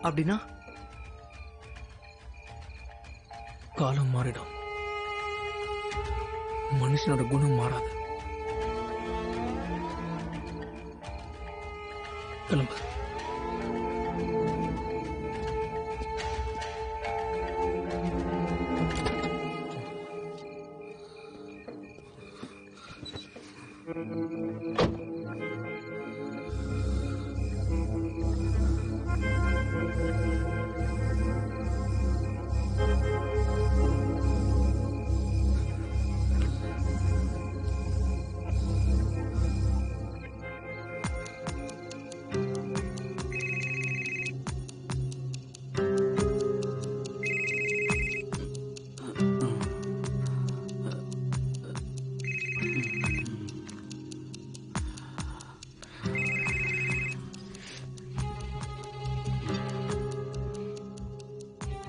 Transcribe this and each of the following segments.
அப்படின்னா காலம் மாறிடும், மனுஷனோட குணம் மாறாது. கிளம்பு.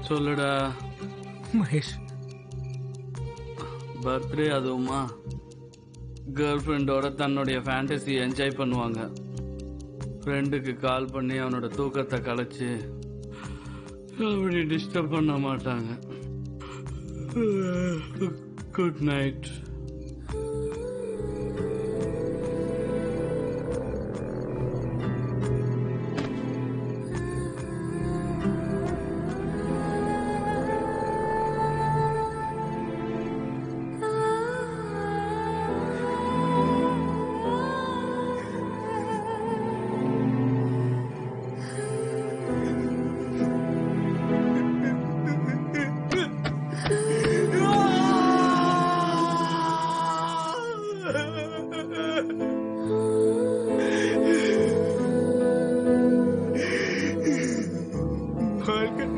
சொல்லுடா மகேஷ், பர்த்டே அதுவுமா கேர்ள் ஃப்ரெண்டோட தன்னுடைய ஃபேண்டசி என்ஜாய் பண்ணுவாங்க. ஃப்ரெண்டுக்கு கால் பண்ணி அவனோட தூக்கத்தை கலைச்சு அப்படி டிஸ்டர்ப் பண்ண மாட்டாங்க. Good night.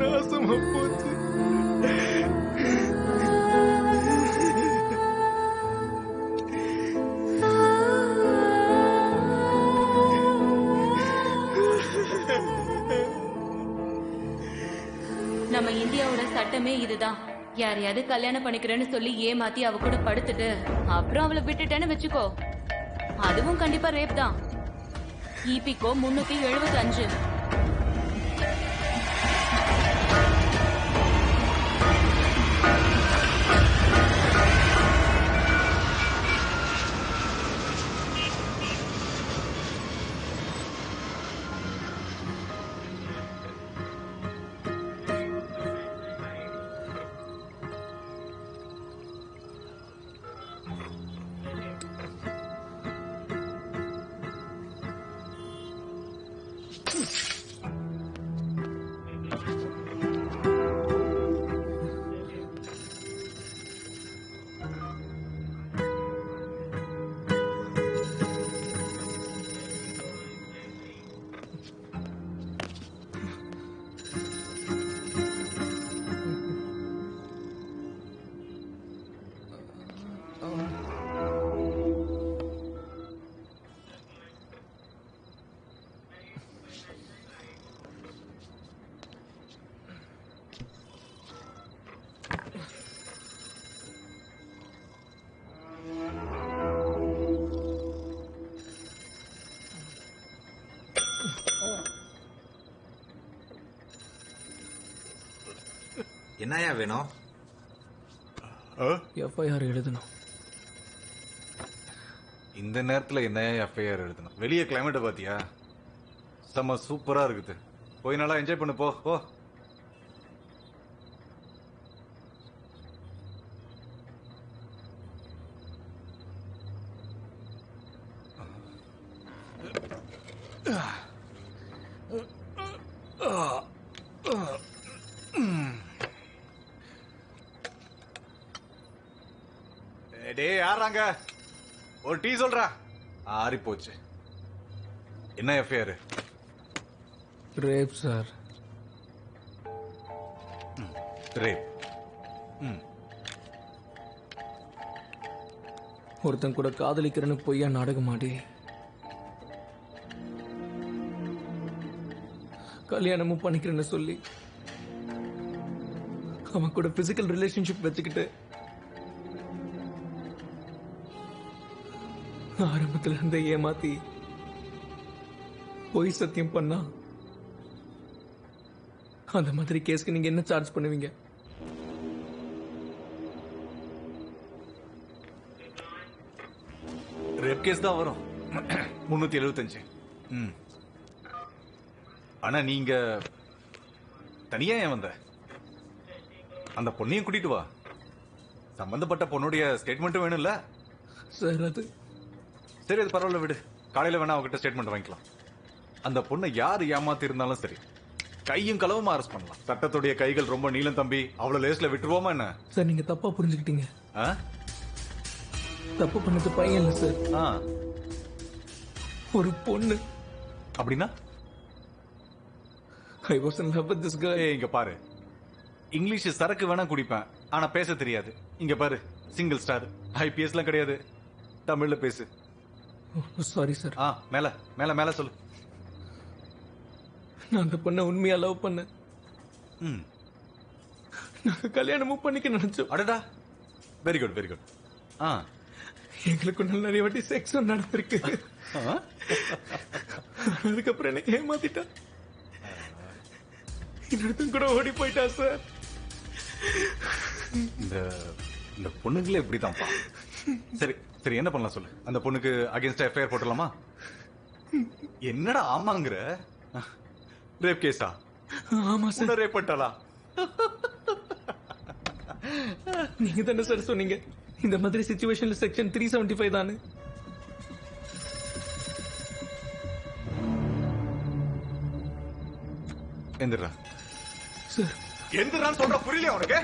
நாசமா போச்சு. நம்ம இந்தியாவோட சட்டமே இதுதான். யாரையாவது கல்யாணம் பண்ணிக்கிறேன்னு சொல்லி ஏமாத்தி அவ கூட படுத்துட்டு அப்புறம் அவளை விட்டுட்டேன்னு வச்சுக்கோ, அதுவும் கண்டிப்பா ரேப் தான். இபிகோ 375. என்னையா வேணும்? எஃப்ஐஆர் எழுதணும். இந்த நேரத்துல என்னையா எஃப்ஐஆர் எழுதணும்? வெளியே கிளைமேட்டை பாத்தியா? செம்ம சூப்பரா இருக்குது. போய் நல்லா என்ஜாய் பண்ணு. போ போ. டே யாராங்க? ஒரு டீ சொல்றா. ஆறி போச்சு. என்ன எஃப்ஐஆர்? Rape sir. ரேப். ஒருத்தன் கூட காதலிக்கிறேன்னு பொய்யா நாடகம் ஆடி கல்யாணமும் பண்ணிக்கிறேன்னு சொல்லி அவன் கூட பிசிக்கல் ரிலேஷன்ஷிப் வச்சுக்கிட்டு ஆரம்பத்துல இருந்த ஏமாத்தி பொய் சத்தியம் பண்ணா அந்த மாதிரி கேஸ்க்கு நீங்க என்ன சார்ஜ் பண்ணுவீங்க? ரேப் கேஸ் தான் வரும். 375. ம். ஆனா நீங்க தனியா ஏன் வந்த? அந்த பொண்ணையும் கூட்டிட்டு வா. சம்பந்தப்பட்ட பொண்ணுடைய ஸ்டேட்மெண்ட்டும் வேணும்ல? சார் அது சரி, அது பரவாயில்ல, விடு. காலையில வேணா அவகிட்ட ஸ்டேட்மெண்ட் வாங்கிக்கலாம். அந்த பொண்ணை யார் ஏமாத்தி இருந்தாலும் சரி, கையும் களவுமா அரெஸ்ட் பண்ணலாம். சட்டத்துடைய கைகள் ரொம்ப நீளம் தம்பி. அவ்வளவு லேஸ்ல விட்டுருவோமா என்ன? சார் நீங்க தப்பா புரிஞ்சுக்கிட்டீங்க. ஆ? தப்பு பண்ணது பையன் இல்ல சார், ஆ. ஒரு பொண்ணு. அப்படின்னா I was in love with this girl. ஏய், இங்க பாரு. இங்கிலீஷ் சரக்கு வேணா குடிப்பேன், ஆனா பேச தெரியாது. இங்க பாரு, சிங்கிள் ஸ்டார், ஐபிஎஸ்லாம் கிடையாது. தமிழ்ல பேசு. Sorry sir. ஆ, மேல மேல மேல சொல்லு. நான் அந்த பொண்ணை உண்மையா லவ் பண்ணேன். ம். நாங்க கல்யாணமும் பண்ணிக்க நினைச்சோம். அடடா, வெரி குட் வெரி குட். ஆ. எங்களுக்கு நிறைய வாட்டி செக்ஸும் நடந்திருக்கு. ஆ? அதுக்கப்புறம் என்ன ஏமாத்திட்டா. இன்னொருத்தன் கூட ஓடி போயிட்டா சார். இந்த இந்த பொண்ணுங்களே இப்படிதான்ப்பா. சரி சரி, என்ன பண்ணலாம் சொல்லு. அந்த பொண்ணுக்கு அகைன்ஸ்ட் எஃப்ஐஆர் போட்டுடலாமா? என்னடா ஆமாங்கிற? ரேப் கேஸா? ஆமா சார். ரேப் பண்ணிட்டாளா? நீங்க தானே சார் சொன்னீங்க இந்த மாதிரி சிச்சுவேஷன்ல செக்ஷன் 375 தானே? எந்திரா சார் எந்திரான்னு சொல்ற புரியலையா உனக்கு?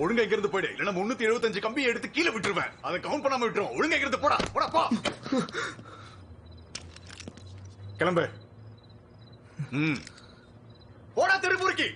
ஒழுங்கா இங்கிருந்து போயிடு, இல்லைன்னா 375 கம்பியை எடுத்து கீழே விட்டுருவேன். அதை கவுண்ட் பண்ணாம விட்டுருவோம். ஒழுங்கா இங்கிருந்து போடா போடா போ. கிளம்பு. ம். போடா திருப்பூருக்கு.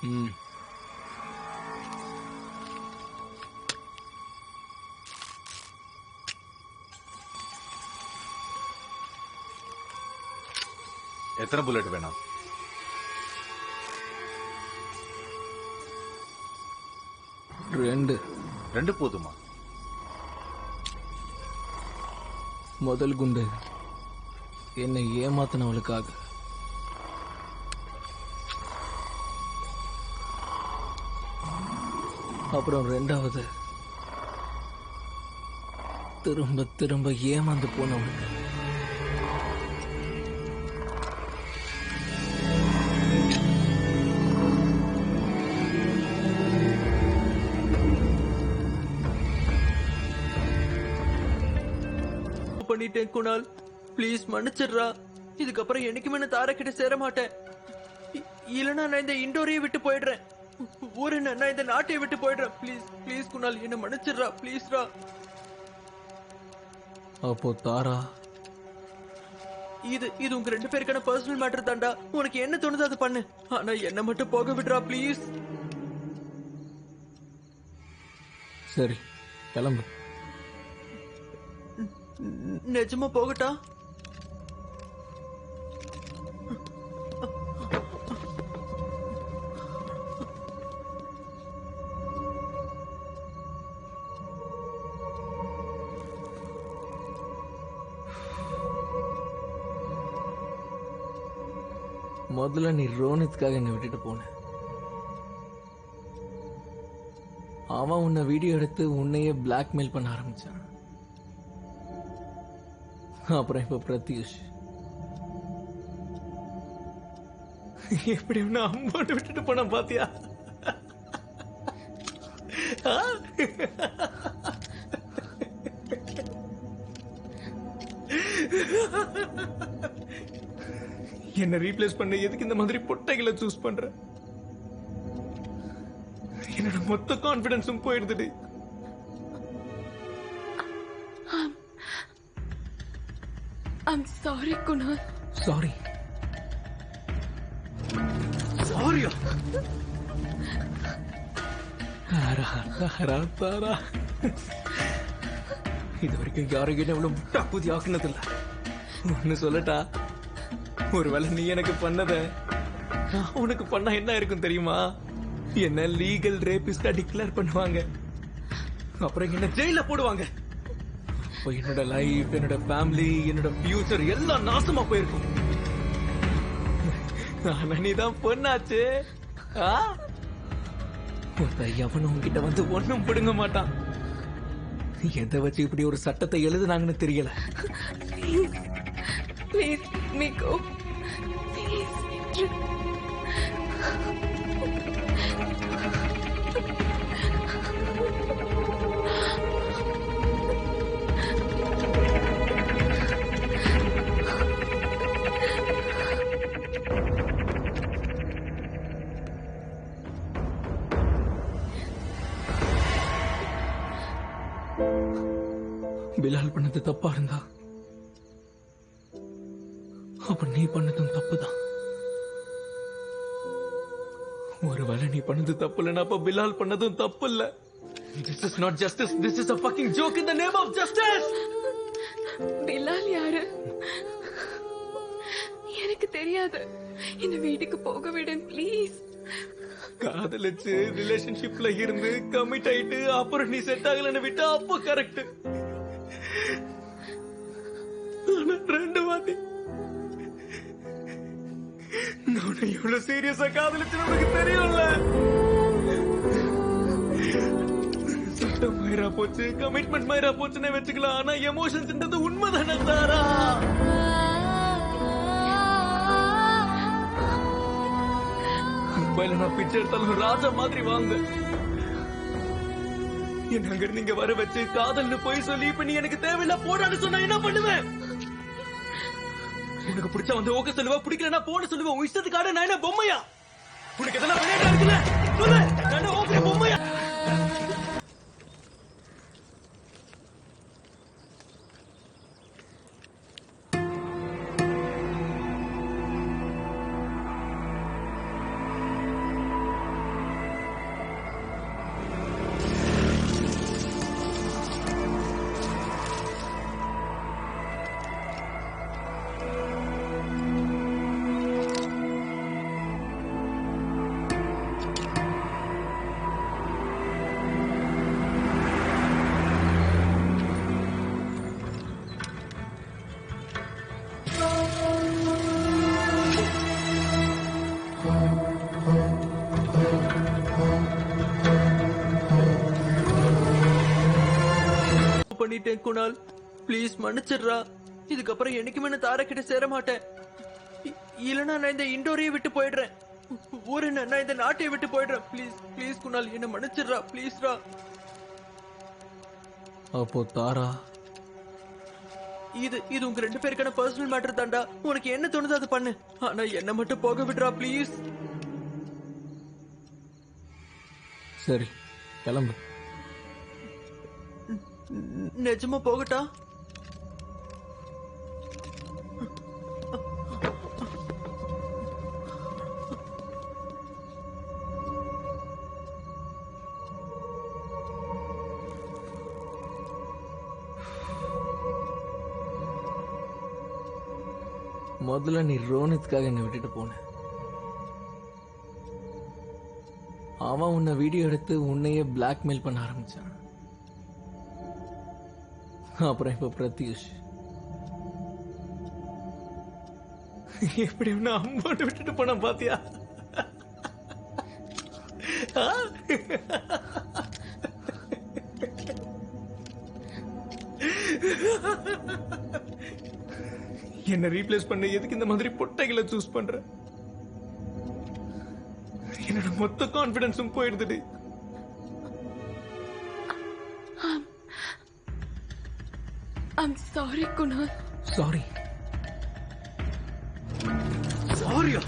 ம். எத்தனை புல்லட் வேணும்? 2. 2 போதுமா? முதல் குண்டு என்னை ஏமாத்தினவளுக்காக. அப்புறம் 2வது திரும்ப திரும்ப ஏமாந்து போனவளுக்கு. பண்ணிட்டேன் குணால், ப்ளீஸ் மன்னிச்சிடுறா. இதுக்கப்புறம் என்னைக்குமே நான் தாரா கிட்ட சேர மாட்டேன். இல்லனா நான் இந்த இண்டோரையே விட்டு போயிடுறேன். ஊரு நான் இந்த நாட்டையே விட்டு போயிடுறேன். ப்ளீஸ் ப்ளீஸ் குணால், என்ன மன்னிச்சிடுறா ப்ளீஸ்ரா. அப்போ தாரா இது உங்க 2 பேருக்கான பர்சனல் மேட்டர் தான்டா. உனக்கு என்ன தோணுதோ அது பண்ணு, ஆனா என்ன மட்டும் போக விடுறா ப்ளீஸ். சரி கிளம்பு. நிஜமா போகட்டா? முதல்ல நீ ரோனித்காக என்னை விட்டுட்டு போன. அவன் உன்னை வீடியோ எடுத்து உன்னையே பிளாக்மெயில் பண்ண ஆரம்பிச்சான். அப்புறம் இப்ப பிரத்யூஷ் எப்படி உன்னை அம்மாட்ட விட்டுட்டு போன பாத்தியா? என்ன ரீப்ளேஸ் பண்ண எதுக்கு இந்த மாதிரி பொட்டைகளை சூஸ் பண்ற? என்னோட மொத்த கான்பிடன்ஸும் போயிடுது. I'm sorry, Kunal. சாரி. சாரியா? இது வரைக்கும் யாரும் என்ன இவ்வளவு முட்டா புதி ஆக்குனதில்ல. ஒன்னு சொல்லட்டா, ஒருவேளை நீ எனக்கு பண்ணத நான் உனக்கு பண்ணா என்ன இருக்கும் தெரியுமா? என்ன லீகல் ரேபிஸ்டா டிக்ளேர் பண்ணுவாங்க, அப்புறம் என்ன ஜெயில போடுவாங்க. அப்ப என்னோட லைஃப், என்னோட ஃபேமிலி, என்னோட ஃபியூச்சர் எல்லாம் நாசமா போயிருக்கும். ஆனா நீதான் பொண்ணாச்சு. எவனும் உன்கிட்ட வந்து ஒண்ணும் பிடுங்க மாட்டான். எதை வச்சு இப்படி ஒரு சட்டத்தை எழுதுனாங்கன்னு தெரியல. Please, let me go. Please. Bilal பண்ணது தப்பா இருந்தா அப்ப நீ பண்ணதும் தப்புதான். ஒருவேளை நீ பண்ணது தப்பு இல்லைன்னா அப்ப பிலால் பண்ணதும் தப்பு இல்ல. This is not justice. This is a fucking joke in the name of justice. Bilal யாரு? எனக்கு தெரியாது. என்ன வீட்டுக்கு போக விடு ப்ளீஸ். காதலிச்சு ரிலேஷன்ஷிப்ல இருந்து கமிட் ஆயிட்டு அப்புறம் நீ செட் ஆகலன்னு விட்டா அப்போ கரெக்ட். ரெண்டு வாட்டி நான் எவ்வளவு சீரியஸா காதலிச்சு நமக்கு தெரியும்ல. சட்டம் மயிரா போச்சு, கமிட்மெண்ட் மயிரா போச்சுன்னு வச்சுக்கலாம். ஆனா எமோஷன்ஸ் உண்மைதானே தாரா? மொபைல நான் பிச்சை எடுத்தாலும் ராஜா மாதிரி வாழ்ந்த என்ன அங்க நீங்க வர வச்சு காதல்னு போய் சொல்லி இப்ப நீ எனக்கு தேவையில்ல போடான்னு சொன்னா என்ன பண்ணுவேன்? உனக்கு பிடிச்சா வந்து ஓகே சொல்லுவா, பிடிக்கலன்னா போன சொல்லுவேன். உன் இஷ்டத்துக்காக நான் என்ன பொம்மையா? உனக்கு எதனா விளையாட்டா இருக்குல்ல சொல்லு, நான் ஓகே பொம்மையா? பண்ணிட்டேன் குணால், ப்ளீஸ் மன்னிச்சிடுறா. இதுக்கப்புறம் என்னைக்குமே நான் தாரா கிட்ட சேர மாட்டேன். இல்லனா நான் இந்த இண்டோரையே விட்டு போயிடுறேன். ஊரு நான் இந்த நாட்டையை விட்டு போயிடுறேன். ப்ளீஸ் ப்ளீஸ் குணால், என்ன மன்னிச்சிடுறா ப்ளீஸ்ரா. அப்போ தாரா இது உங்க ரெண்டு பேருக்கான பர்சனல் மேட்டர் தாண்டா. உனக்கு என்ன தோணுதோ அது பண்ணு, ஆனா என்ன மட்டும் போக விடுறா ப்ளீஸ். சரி கிளம்பு. நிஜமா போகட்டா? முதல்ல நீ ரோனித்காக என்னை விட்டுட்டு போன. அவன் உன்னை வீடியோ எடுத்து உன்னையே பிளாக்மெயில் பண்ண ஆரம்பிச்சான். அப்புறம் இப்ப பிரத்யூஷ் எப்படி உன்னை அம்மாட்ட விட்டுட்டு போன பாத்தியா? என்ன ரீப்ளேஸ் பண்ண எதுக்கு இந்த மாதிரி பொட்டைகளை சூஸ் பண்ற? என்னோட மொத்த கான்பிடன்ஸும் போயிடுது. I'm sorry, Kunal. சாரி. சொல்றியா?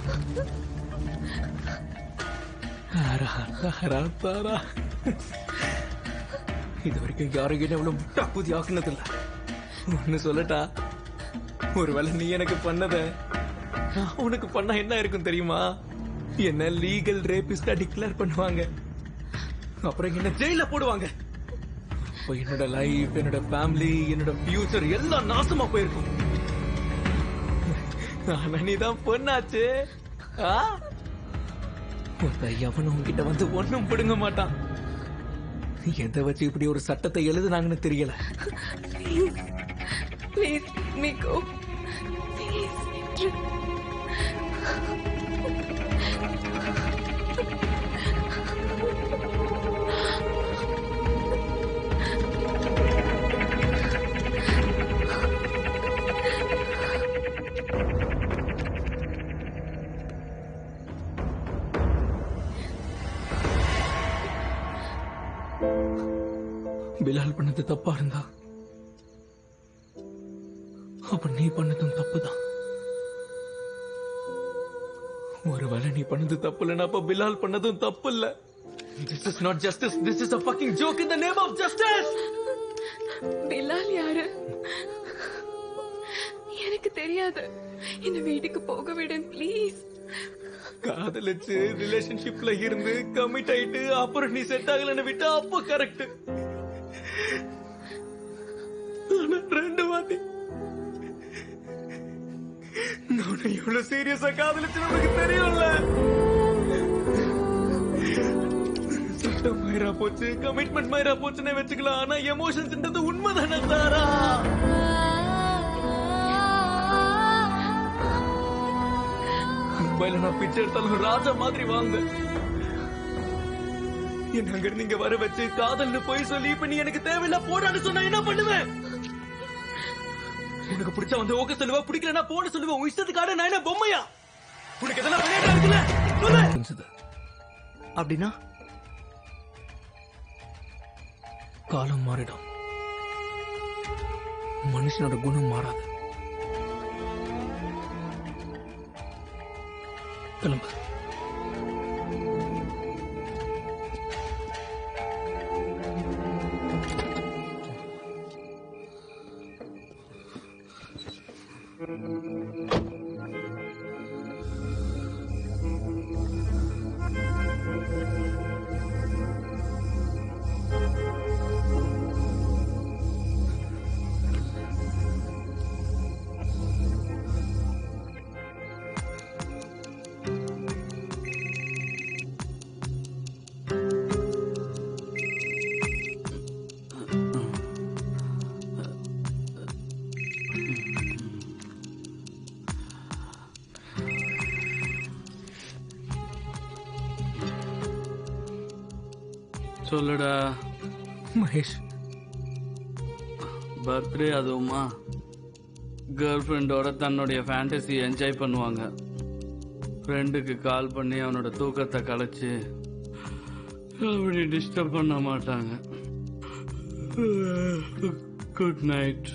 தாரா இது வரைக்கும் யாரும் என்ன இவ்வளவு முட்டா புதி ஆக்குனதில்ல. ஒன்னு சொல்லட்டா, ஒருவேளை நீ எனக்கு பண்ணத நான் உனக்கு பண்ணா என்ன இருக்கும் தெரியுமா? என்ன லீகல் ரேபிஸ்டா டிக்ளேர் பண்ணுவாங்க, அப்புறம் என்ன ஜெயில போடுவாங்க. அப்ப என்னோட லைஃப், என்னோட ஃபேமிலி, என்னோட ஃபியூச்சர் எல்லாம் நாசமா போயிருக்கும். ஆனா நீதான் பொண்ணாச்சு. எவனும் உன்கிட்ட வந்து ஒண்ணும் பிடுங்க மாட்டான். எதை வச்சு இப்படி ஒரு சட்டத்தை எழுதுனாங்கன்னு தெரியல. Please Niko, please. பிலால் பண்ணது தப்பா இருந்தா அப்ப நீ பண்ணதும் தப்புதான். ஒருவேளை நீ பண்ணது தப்பு இல்லைன்னா அப்ப பிலால் பண்ணதும் தப்பு இல்ல. This is not justice. This is a fucking joke in the name of justice. Bilal யாரு? எனக்கு தெரியாது. என்ன வீட்டுக்கு போக விடு ப்ளீஸ். காதலிச்சு ரிலேஷன்ஷிப்ல இருந்து கமிட் ஆயிட்டு அப்புறம் நீ செட் ஆகலன்னு விட்டா அப்ப கரெக்ட். ரெண்டு வாட்டி நான் எவ்வளவு சீரியஸா காதலிச்சு நமக்கு தெரியும்ல. சட்டம் மயிரா போச்சு, கமிட்மெண்ட் மயிரா போச்சுன்னு வச்சுக்கலாம். ஆனா எமோஷன்ஸ்ன்றது உண்மைதானே தாரா? மும்பைல நான் பிச்சை எடுத்தாலும் ராஜா மாதிரி வாழ்ந்த என்ன அங்க நீங்க வர வச்சு காதல்னு போய் சொல்லி இப்ப நீ எனக்கு தேவையில்ல போடான்னு சொன்னா என்ன பண்ணுவேன்? உனக்கு பிடிச்சா வந்து ஓகே சொல்லுவா, பிடிக்கலன்னா போன சொல்லுவேன். உன் இஷ்டத்துக்காக நான் என்ன பொம்மையா? உனக்கு எதெல்லாம் விளையாட்டா இருக்குல்ல சொல்லு. அப்படின்னா காலம் மாறிடும், மனுஷனோட குணம் மாறாது. கிளம்பு. சொல்லுடா மகேஷ். பர்த்டே அதுவுமா கேர்ள் ஃப்ரெண்டோட தன்னுடைய ஃபேண்டசி என்ஜாய் பண்ணுவாங்க. ஃப்ரெண்டுக்கு கால் பண்ணி அவனோட தூக்கத்தை கலைச்சு அப்படி டிஸ்டர்ப் பண்ண மாட்டாங்க. Good night.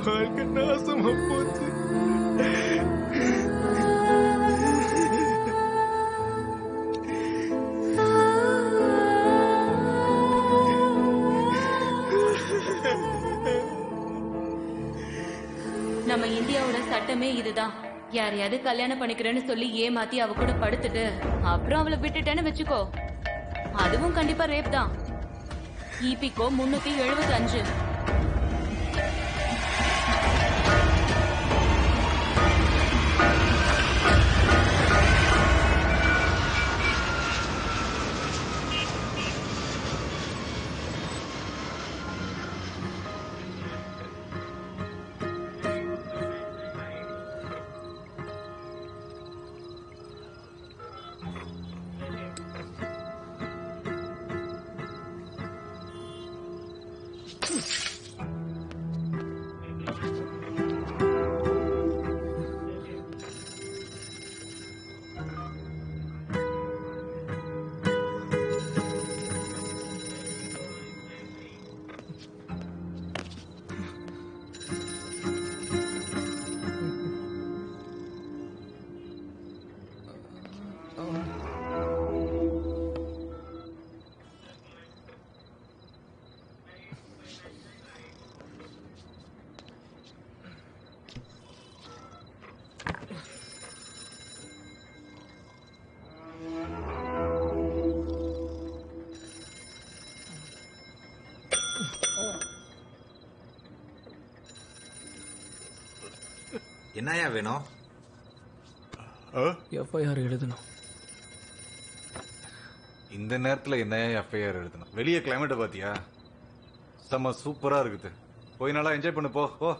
வாழ்க்கை நாசமா போச்சு. நம்ம இந்தியாவோட சட்டமே இதுதான். யாரையாவது கல்யாணம் பண்ணிக்கிறேன்னு சொல்லி ஏமாத்தி அவ கூட படுத்துட்டு அப்புறம் அவளை விட்டுட்டேன்னு வச்சுக்கோ, அதுவும் கண்டிப்பா ரேப் தான். இபிகோ 375. என்னையா வேணும்? எஃப்ஐஆர் எழுதணும். இந்த நேரத்துல என்ன எஃப்ஐஆர் எழுதணும்? வெளியே கிளைமேட் பாத்தியா? செம்ம சூப்பரா இருக்குது. போய் நல்லா என்ஜாய் பண்ணு போ போ.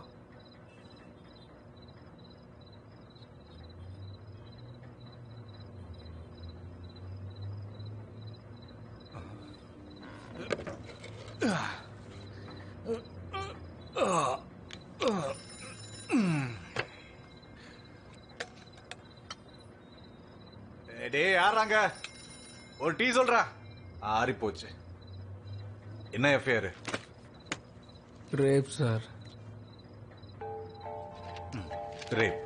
டேய் யாராங்க? ஒரு டீ சொல்றா. ஆறி போச்சு. என்ன எஃப்ஐஆர்? Rape sir. ரேப்.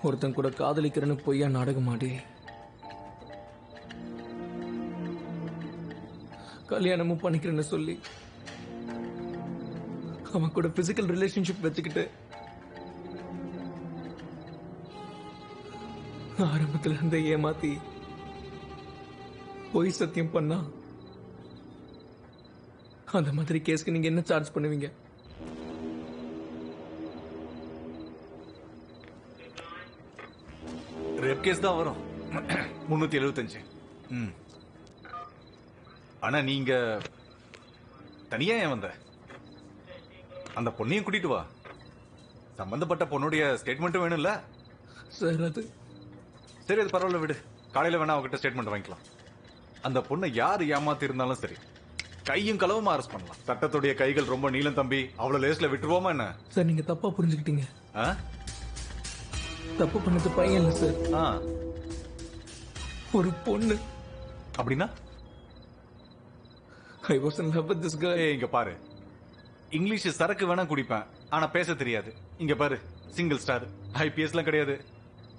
ஒருத்தன் கூட காதலிக்கிறேன்னு பொய்யா நாடகம் ஆடி கல்யாணமும் பண்ணிக்கிறேன்னு சொல்லி அவன் கூட பிசிக்கல் ரிலேஷன்ஷிப் வச்சுக்கிட்டு ஆரம்பத்துல இருந்த ஏமாத்தி பொய் சத்தியம் பண்ணா அந்த மாதிரி கேஸ்க்கு நீங்க என்ன சார்ஜ் பண்ணுவீங்க? ரேப் கேஸ் தான் வரும். 375. ஆனா நீங்க தனியா ஏன் வந்த? அந்த பொண்ணையும் கூட்டிட்டு வா. சம்பந்தப்பட்ட பொண்ணுடைய ஸ்டேட்மெண்ட்டும் வேணும்ல? சார் அது சரி, அது பரவாயில்ல விடு. காலையில வேணா அவகிட்ட ஸ்டேட்மெண்ட் வாங்கிக்கலாம். அந்த பொண்ணை யாரு ஏமாத்தி இருந்தாலும் சரி, கையும் களவுமா அரெஸ்ட் பண்ணலாம். சட்டத்துடைய கைகள் ரொம்ப நீளம் தம்பி. அவ்வளவு லேஸ்ல விட்டுருவோமா என்ன? சார் நீங்க தப்பா புரிஞ்சுக்கிட்டீங்க. ஆ? தப்பு பண்ணது பையன் இல்ல சார், ஆ. ஒரு பொண்ணு. அப்படின்னா I was in love with this girl. ஏய், இங்க பாரு. இங்கிலீஷ் சரக்கு வேணா குடிப்பேன், ஆனா பேச தெரியாது. இங்க பாரு, சிங்கிள் ஸ்டார், ஐபிஎஸ்லாம் கிடையாது.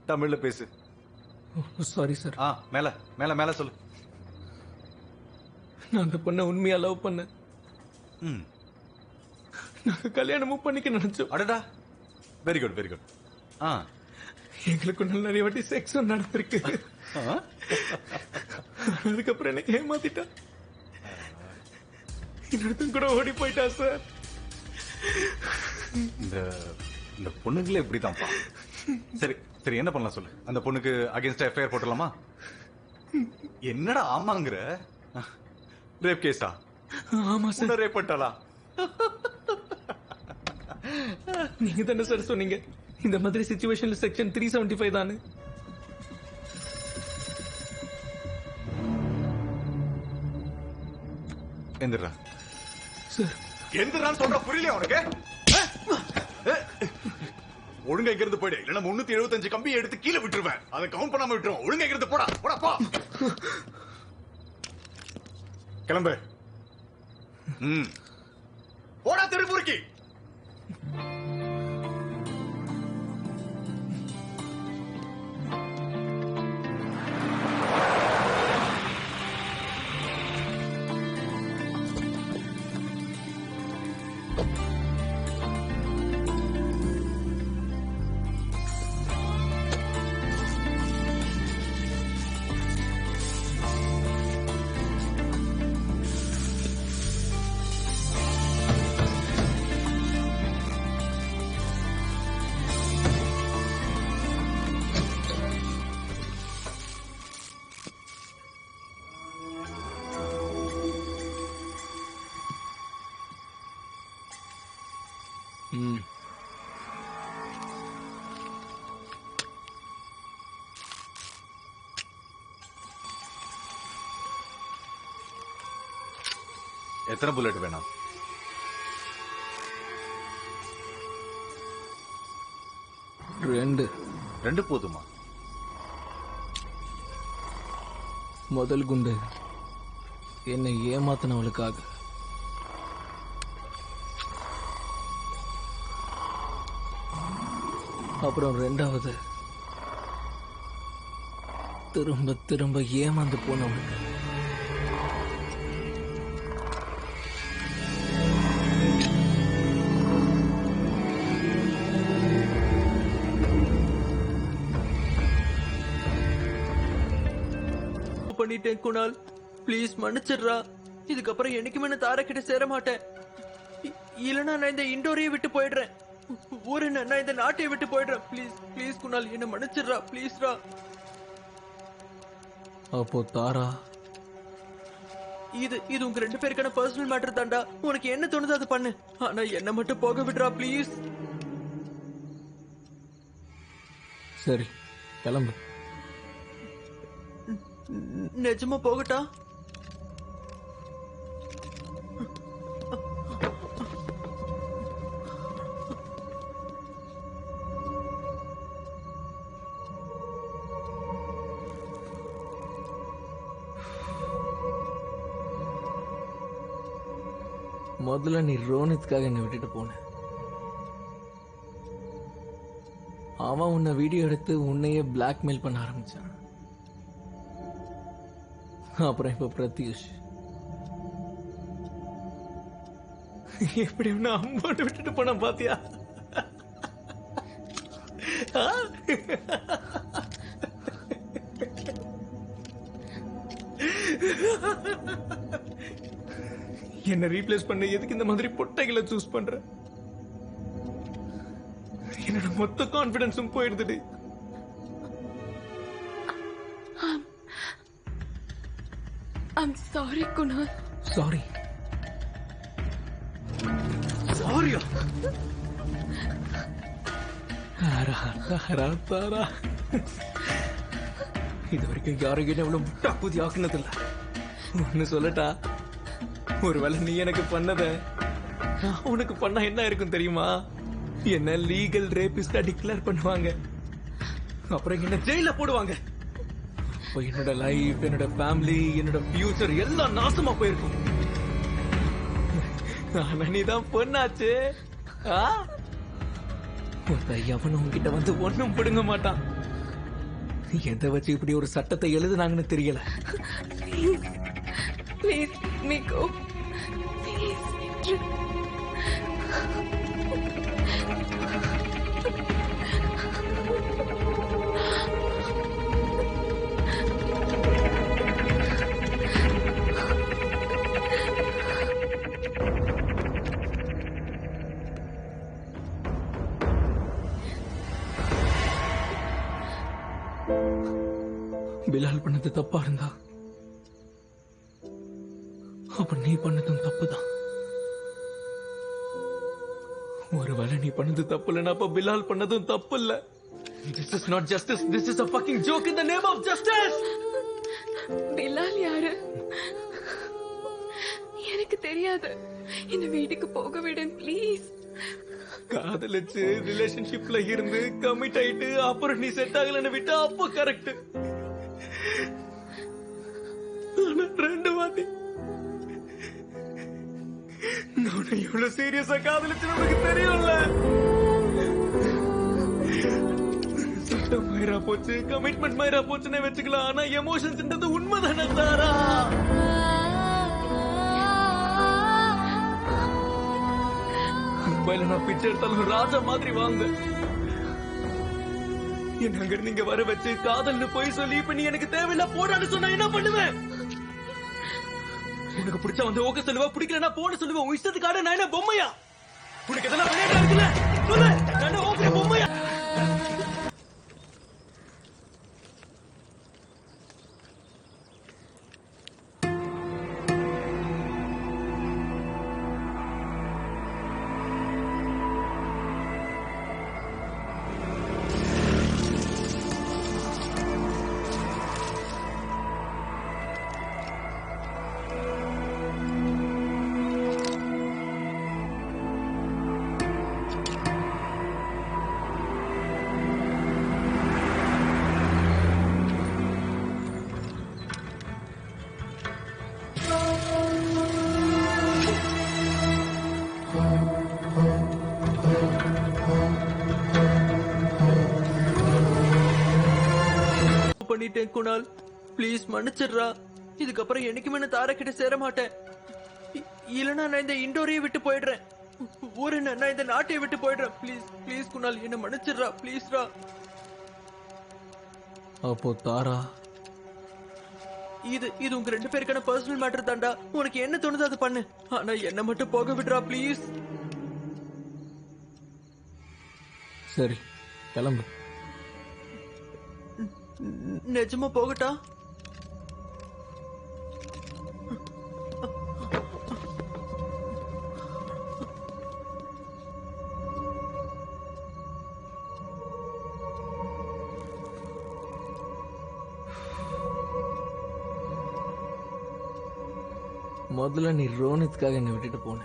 தமிழ்ல பேசு. Sorry sir. ஆ, மேல மேல மேல சொல்லு. நான் அந்த பொண்ணை உண்மையா லவ் பண்ணேன். ம். நாங்க கல்யாணமும் பண்ணிக்க நினைச்சோம். அடடா, வெரி குட் வெரி குட். ஆ. எங்களுக்கு நிறைய வாட்டி செக்ஸும் நடந்திருக்கு. ஆ? அதுக்கப்புறம் என்ன ஏமாத்திட்டா. இன்னொருத்தன் கூட ஓடி போயிட்டா சார். இந்த இந்த பொண்ணுங்களே இப்படிதான்ப்பா. சரி சரி, என்ன பண்ணலாம் சொல்லு. அந்த பொண்ணுக்கு அகைன்ஸ்ட் எஃப்ஐஆர் போட்டுடலாமா? என்னடா ஆமாங்கிற? ரேப் கேஸா? ஆமா சார். ரேப் பண்ணிட்டாளா? நீங்க தானே சார் சொன்னீங்க இந்த மாதிரி சிச்சுவேஷன்ல செக்ஷன் 375 தானே? எந்திரா சார். எந்திரான்னு சொல்ற புரியலையா உனக்கு? ஒழுங்கா இங்க இருந்து போயிடு, இல்லன்னா 375 கம்பியை எடுத்து கீழே விட்டுருவேன். அதை கவுண்ட் பண்ணாம விட்டுருவோம். ஒழுங்கா இங்க இருந்து போடா போடா போ. கிளம்பு. போடா திருப்பூருக்கு. எத்தனை புல்லட் வேணும்? 2. 2 போதுமா? முதல் குண்டு என்னை ஏமாத்தினவளுக்காக. அப்புறம் 2வது திரும்ப திரும்ப ஏமாந்து போனவளுக்கு. பண்ணிட்டேன் குணால், ப்ளீஸ் மன்னிச்சிடுறா. இதுக்கப்புறம் என்னைக்குமே நான் தாரா கிட்ட சேர மாட்டேன். இல்லனா நான் இந்த இண்டோரையே விட்டு போயிடுறேன். ஊரு நான் இந்த நாட்டையே விட்டு போயிடுறேன். ப்ளீஸ் ப்ளீஸ் குணால், என்ன மன்னிச்சிடுறா ப்ளீஸ்ரா. அப்போ தாரா இது இது உங்க 2 பேருக்கான பர்சனல் மேட்டர் தான்டா. உனக்கு என்ன தோணுதோ அதை பண்ணு. ஆனா என்ன மட்டும் போக விடுறா ப்ளீஸ். சரி, கிளம்பு. நிஜமா போகட்டா? முதல்ல நீ ரோனித்காக என்னை விட்டுட்டு போன. அவன் உன்னை வீடியோ எடுத்து உன்னையே பிளாக்மெயில் பண்ண ஆரம்பிச்சான். அப்புறம் இப்ப பிரத்யூஷ் எப்படி உன்னை அம்போட்டு விட்டுட்டு போன பாத்தியா? என்ன ரீப்ளேஸ் பண்ண எதுக்கு இந்த மாதிரி பொட்டைகளை சூஸ் பண்ற? என்னோட மொத்த கான்பிடன்ஸும் போயிடுது. I'm sorry Kunal. சாரி. சாரியா? தாரா, இது வரைக்கும் யாரையும் எவ்வளவு முட்டாப்புதி ஆக்குனதில்ல. ஒன்னு சொல்லட்டா, ஒருவேளை நீ எனக்கு பண்ணத நான் உனக்கு பண்ணா என்ன இருக்கும் தெரியுமா? என்ன லீகல் ரேபிஸ்டா டிக்ளேர் பண்ணுவாங்க. அப்புறம் என்ன ஜெயில போடுவாங்க. அப்ப என்னோட லைஃப், என்னோட ஃபேமிலி, என்னோட ஃபியூச்சர் எல்லாம் நாசமா போயிருக்கும். ஆனா நீதான் பொண்ணாச்சு. ஒருத்த எவனும் உன்கிட்ட வந்து ஒண்ணும் பிடுங்க மாட்டான். எதை வச்சு இப்படி ஒரு சட்டத்தை எழுதுனாங்கன்னு தெரியல. Please, let me go. Please, Bilal பண்ணது தப்பா இருந்தா அப்ப நீ பண்ணதும் தப்புதான். ஒருவேளை நீ பண்ணது தப்பு இல்லைன்னா அப்ப பிலால் பண்ணதும் தப்பு இல்ல. This is not justice. This is a fucking joke in the name of justice. Bilal யாரு? எனக்கு தெரியாது. என்ன வீட்டுக்கு போக விடு ப்ளீஸ். காதலிச்சு ரிலேஷன்ஷிப்ல இருந்து கமிட் ஆயிட்டு அப்புறம் நீ செட் ஆகலன்னு விட்டா அப்ப கரெக்ட். ஆனா 2 வாட்டி நான் எவ்வளவு சீரியஸா காதலிச்சு நமக்கு தெரியும்ல. சட்டம் மயிரா போச்சு, கமிட்மெண்ட் மயிரா போச்சுன்னு வச்சுக்கலாம். ஆனா எமோஷன்ஸ்ன்றது உண்மைதானே தாரா? மும்பைல நான் பிச்சை எடுத்தாலும் ராஜா மாதிரி வாழ்ந்த என்ன அங்க இருந்து இங்க வர வச்சு காதல்னு போய் சொல்லி இப்ப நீ எனக்கு தேவையில்ல போடான்னு சொன்னா என்ன பண்ணுவேன்? உனக்கு பிடிச்சா வந்து ஓகே சொல்லுவா, பிடிக்கலன்னா போன சொல்லுவா. உன் இஷ்டத்துக்காக நான் என்ன பொம்மையா? உனக்கு எதனா விளையாட்டா இருக்குல்ல சொல்லு. நான் ஓகே பொம்மையா? பண்ணிட்டேன் குணால், ப்ளீஸ் மன்னிச்சிடுறா. இதுக்கப்புறம் என்னைக்குமே நான் தாரா கிட்ட சேர மாட்டேன். இல்லனா நான் இந்த இண்டோரையே விட்டு போயிடுறேன். ஊரு நான் இந்த நாட்டையே விட்டு போயிடுறேன். ப்ளீஸ் ப்ளீஸ் குணால், என்ன மன்னிச்சிடுறா ப்ளீஸ்ரா. அப்போ தாரா இது உங்க 2 பேருக்கான பர்சனல் மேட்டர் தான்டா. உனக்கு என்ன தோணுதோ அது பண்ணு, ஆனா என்ன மட்டும் போக விடுறா ப்ளீஸ். சரி கிளம்பு. நிஜமா போகட்டா? முதல்ல நீ ரோனித்காக என்னை விட்டுட்டு போன.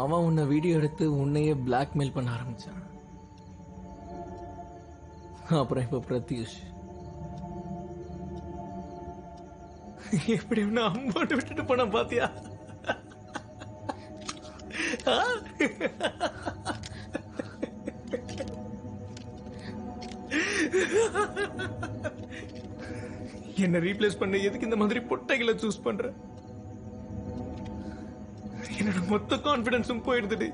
அவன் உன்னை வீடியோ எடுத்து உன்னையே பிளாக்மெயில் பண்ண ஆரம்பிச்சான். அப்புறம் இப்ப பிரத்யூஷ் எப்படி உன்னை அம்போட்டு விட்டுட்டு போன பாத்தியா? ஆ? என்ன ரீப்ளேஸ் பண்ண எதுக்கு இந்த மாதிரி பொட்டைகளை சூஸ் பண்ற? என்னோட மொத்த கான்பிடன்ஸும் போயிடுது.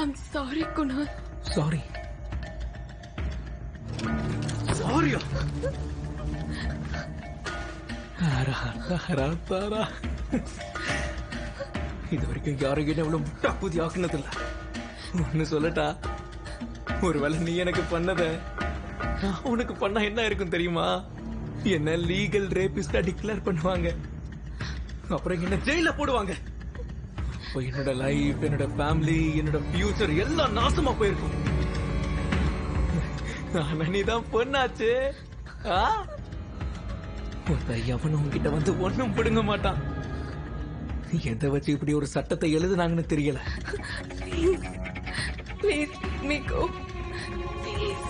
I'm sorry Kunal. சாரி சாரியா? தாரா இது வரைக்கும் யாரையும் எவ்வளவு முட்டாப்புதி ஆக்குனதில்ல. ஒன்னு சொல்லட்டா, ஒருவேளை நீ எனக்கு பண்ணத நான் உனக்கு பண்ணா என்ன இருக்கும் தெரியுமா? என்ன லீகல் ரேபிஸ்டா டிக்ளேர் பண்ணுவாங்க, அப்புறம் என்ன ஜெயில போடுவாங்க. அப்ப என்னோட லைஃப், என்னோட ஃபேமிலி, என்னோட ஃபியூச்சர் எல்லாம் நாசமா போயிருக்கும். ஆனா நீதான் பொண்ணாச்சு. எவனும் உன்கிட்ட வந்து ஒண்ணும் பிடுங்க மாட்டான். எதை வச்சு இப்படி ஒரு சட்டத்தை எழுதுனாங்கன்னு தெரியல. Please let me go. Please.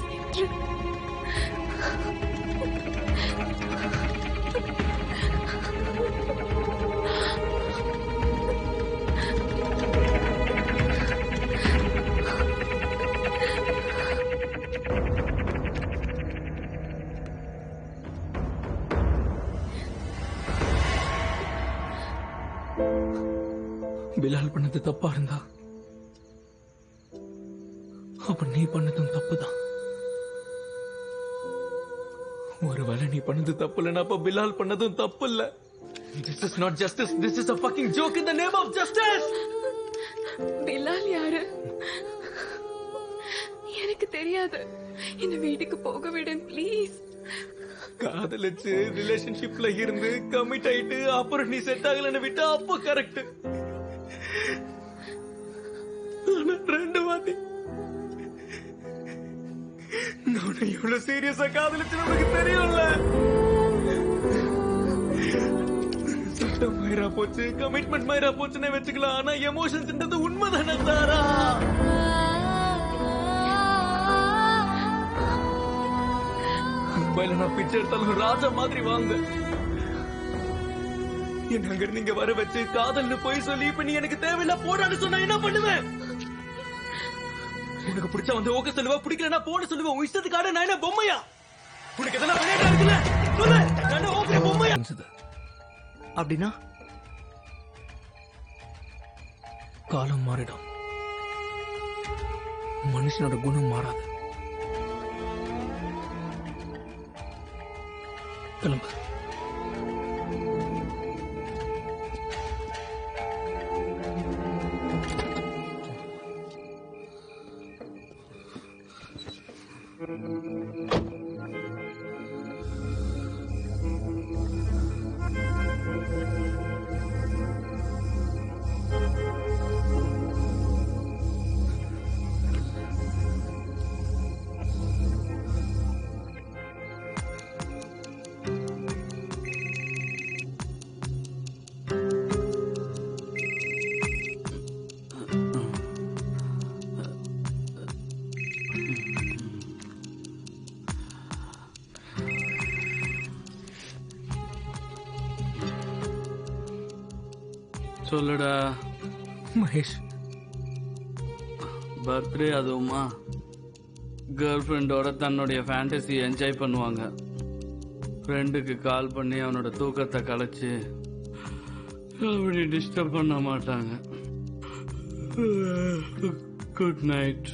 Bilal பண்ணது தப்பா இருந்தா அப்ப நீ பண்ணதும் தப்புதான். ஒருவேளை நீ பண்ணது தப்பு இல்லைன்னா அப்ப பிலால் பண்ணதும் தப்பு இல்ல. This is not justice. This is a fucking joke in the name of justice. Bilal யாரு? எனக்கு தெரியாது. என்ன வீட்டுக்கு போக விடு ப்ளீஸ். காதலிச்சு ரிலேஷன்ஷிப்ல இருந்து கமிட் ஆயிட்டு அப்புறம் நீ செட் ஆகலன்னு விட்டா அப்ப கரெக்ட். ஆனா 2 வாட்டி நான் எவ்வளவு சீரியஸா காதலிச்சு நமக்கு தெரியும்ல. சட்டம் மயிரா போச்சு, கமிட்மெண்ட் மயிரா போச்சுன்னு வச்சுக்கலாம். ஆனா எமோஷன்ஸ்ன்றது உண்மைதானே தாரா? துபாயில நான் பிச்சை எடுத்தாலும் ராஜா மாதிரி வாழ்ந்த என்ன அங்க இருந்து இங்க வர வச்சு காதல்னு போய் சொல்லி இப்ப நீ எனக்கு தேவையில்ல போடான்னு சொன்னா என்ன பண்ணுவேன்? உனக்கு பிடிச்சா வந்து ஓகே சொல்லுவா, பிடிக்கலன்னா போன சொல்லுவேன். உன் இஷ்டத்துக்காக நான் என்ன பொம்மையா? உனக்கு எதனா விளையாட்டா இருக்குல்ல சொல்லு, நான் ஓகே பொம்மையா? அப்படின்னா காலம் மாறிடும், மனுஷனோட குணம் மாறாது. கிளம்பு. சொல்லுடா மகேஷ், பர்த்டே அதுவுமா கேர்ள் ஃப்ரெண்டோட தன்னுடைய ஃபேண்டசி என்ஜாய் பண்ணுவாங்க. ஃப்ரெண்டுக்கு கால் பண்ணி அவனோட தூக்கத்தை கலைச்சு அப்படி டிஸ்டர்ப் பண்ண மாட்டாங்க. Good night.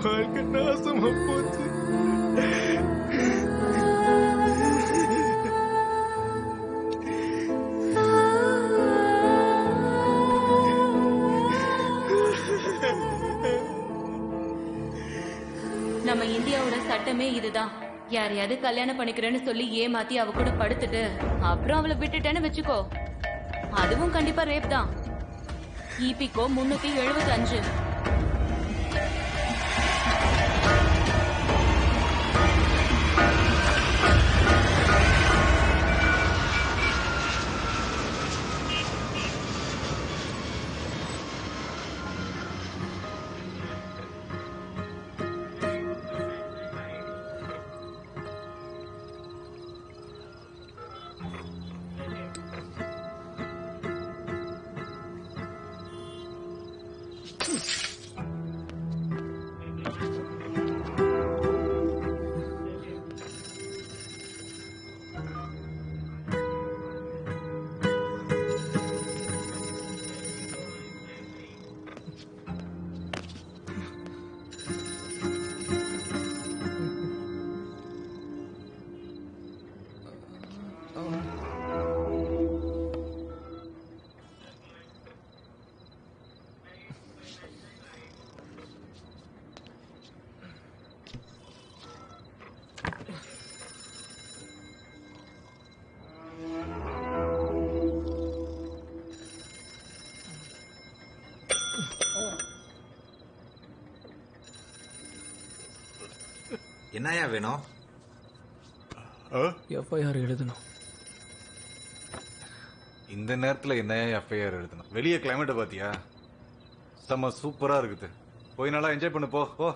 வாழ்க்கை நாசமா போச்சு. நம்ம இந்தியாவோட சட்டமே இதுதான். யாரையாவது கல்யாணம் பண்ணிக்கிறேன்னு சொல்லி ஏமாத்தி அவ கூட படுத்துட்டு அப்புறம் அவளை விட்டுட்டேன்னு வச்சுக்கோ, அதுவும் கண்டிப்பா ரேப் தான். இபிகோ 375. என்னையா வேணும்? எஃப்ஐஆர் எழுதணும். இந்த நேரத்துல என்ன எஃப்ஐஆர் எழுதணும்? வெளியே கிளைமேட் பாத்தியா? செம்ம சூப்பரா இருக்குது. போய் நல்லா என்ஜாய் பண்ணு. போ போ.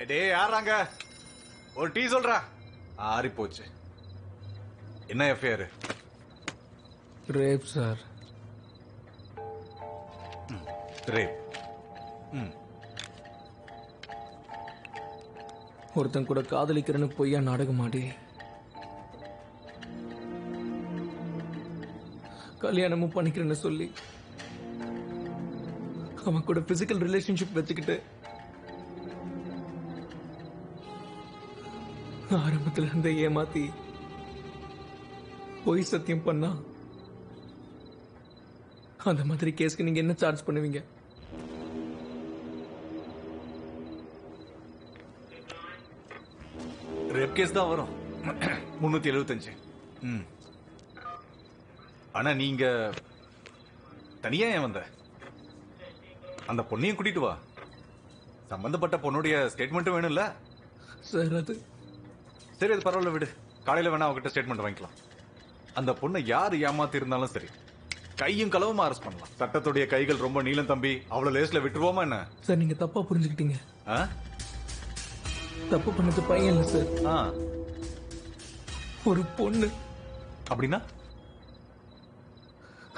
டேய் யாராங்க? ஒரு டீ சொல்றா. ஆறி போச்சு. என்ன எஃப்ஐஆர்? Rape sir. ரேப். ஒருத்தன் கூட காதலிக்கிறேன்னு பொய்யா நாடகம் ஆடி கல்யாணமும் பண்ணிக்கிறேன்னு சொல்லி அவன் கூட பிசிக்கல் ரிலேஷன்ஷிப் வச்சுக்கிட்டு ஆரம்பத்துல இருந்த ஏமாத்தி பொய் சத்தியம் பண்ணா அந்த மாதிரி கேஸ்க்கு நீங்க என்ன சார்ஜ் பண்ணுவீங்க? ரேப் கேஸ் தான் வரும். 375. ஆனா நீங்க தனியா ஏன் வந்த? அந்த பொண்ணையும் கூட்டிட்டு வா. சம்பந்தப்பட்ட பொண்ணுடைய ஸ்டேட்மெண்ட்டும் வேணும்ல சார்? அது சரி, அது பரவாயில்ல, விடு. காலையில வேணா அவகிட்ட ஸ்டேட்மெண்ட் வாங்கிக்கலாம். அந்த பொண்ணை யாரு ஏமாத்தி இருந்தாலும் சரி, கையும் களவுமா அரெஸ்ட் பண்ணலாம். சட்டத்துடைய கைகள் ரொம்ப நீளம் தம்பி. அவ்வளவு லேஸ்ல விட்டுருவோமா என்ன? சார் நீங்க தப்பா புரிஞ்சுக்கிட்டீங்க. ஆ? தப்பு பண்ணது பையன் இல்ல சார், ஆ. ஒரு பொண்ணு. அப்படின்னா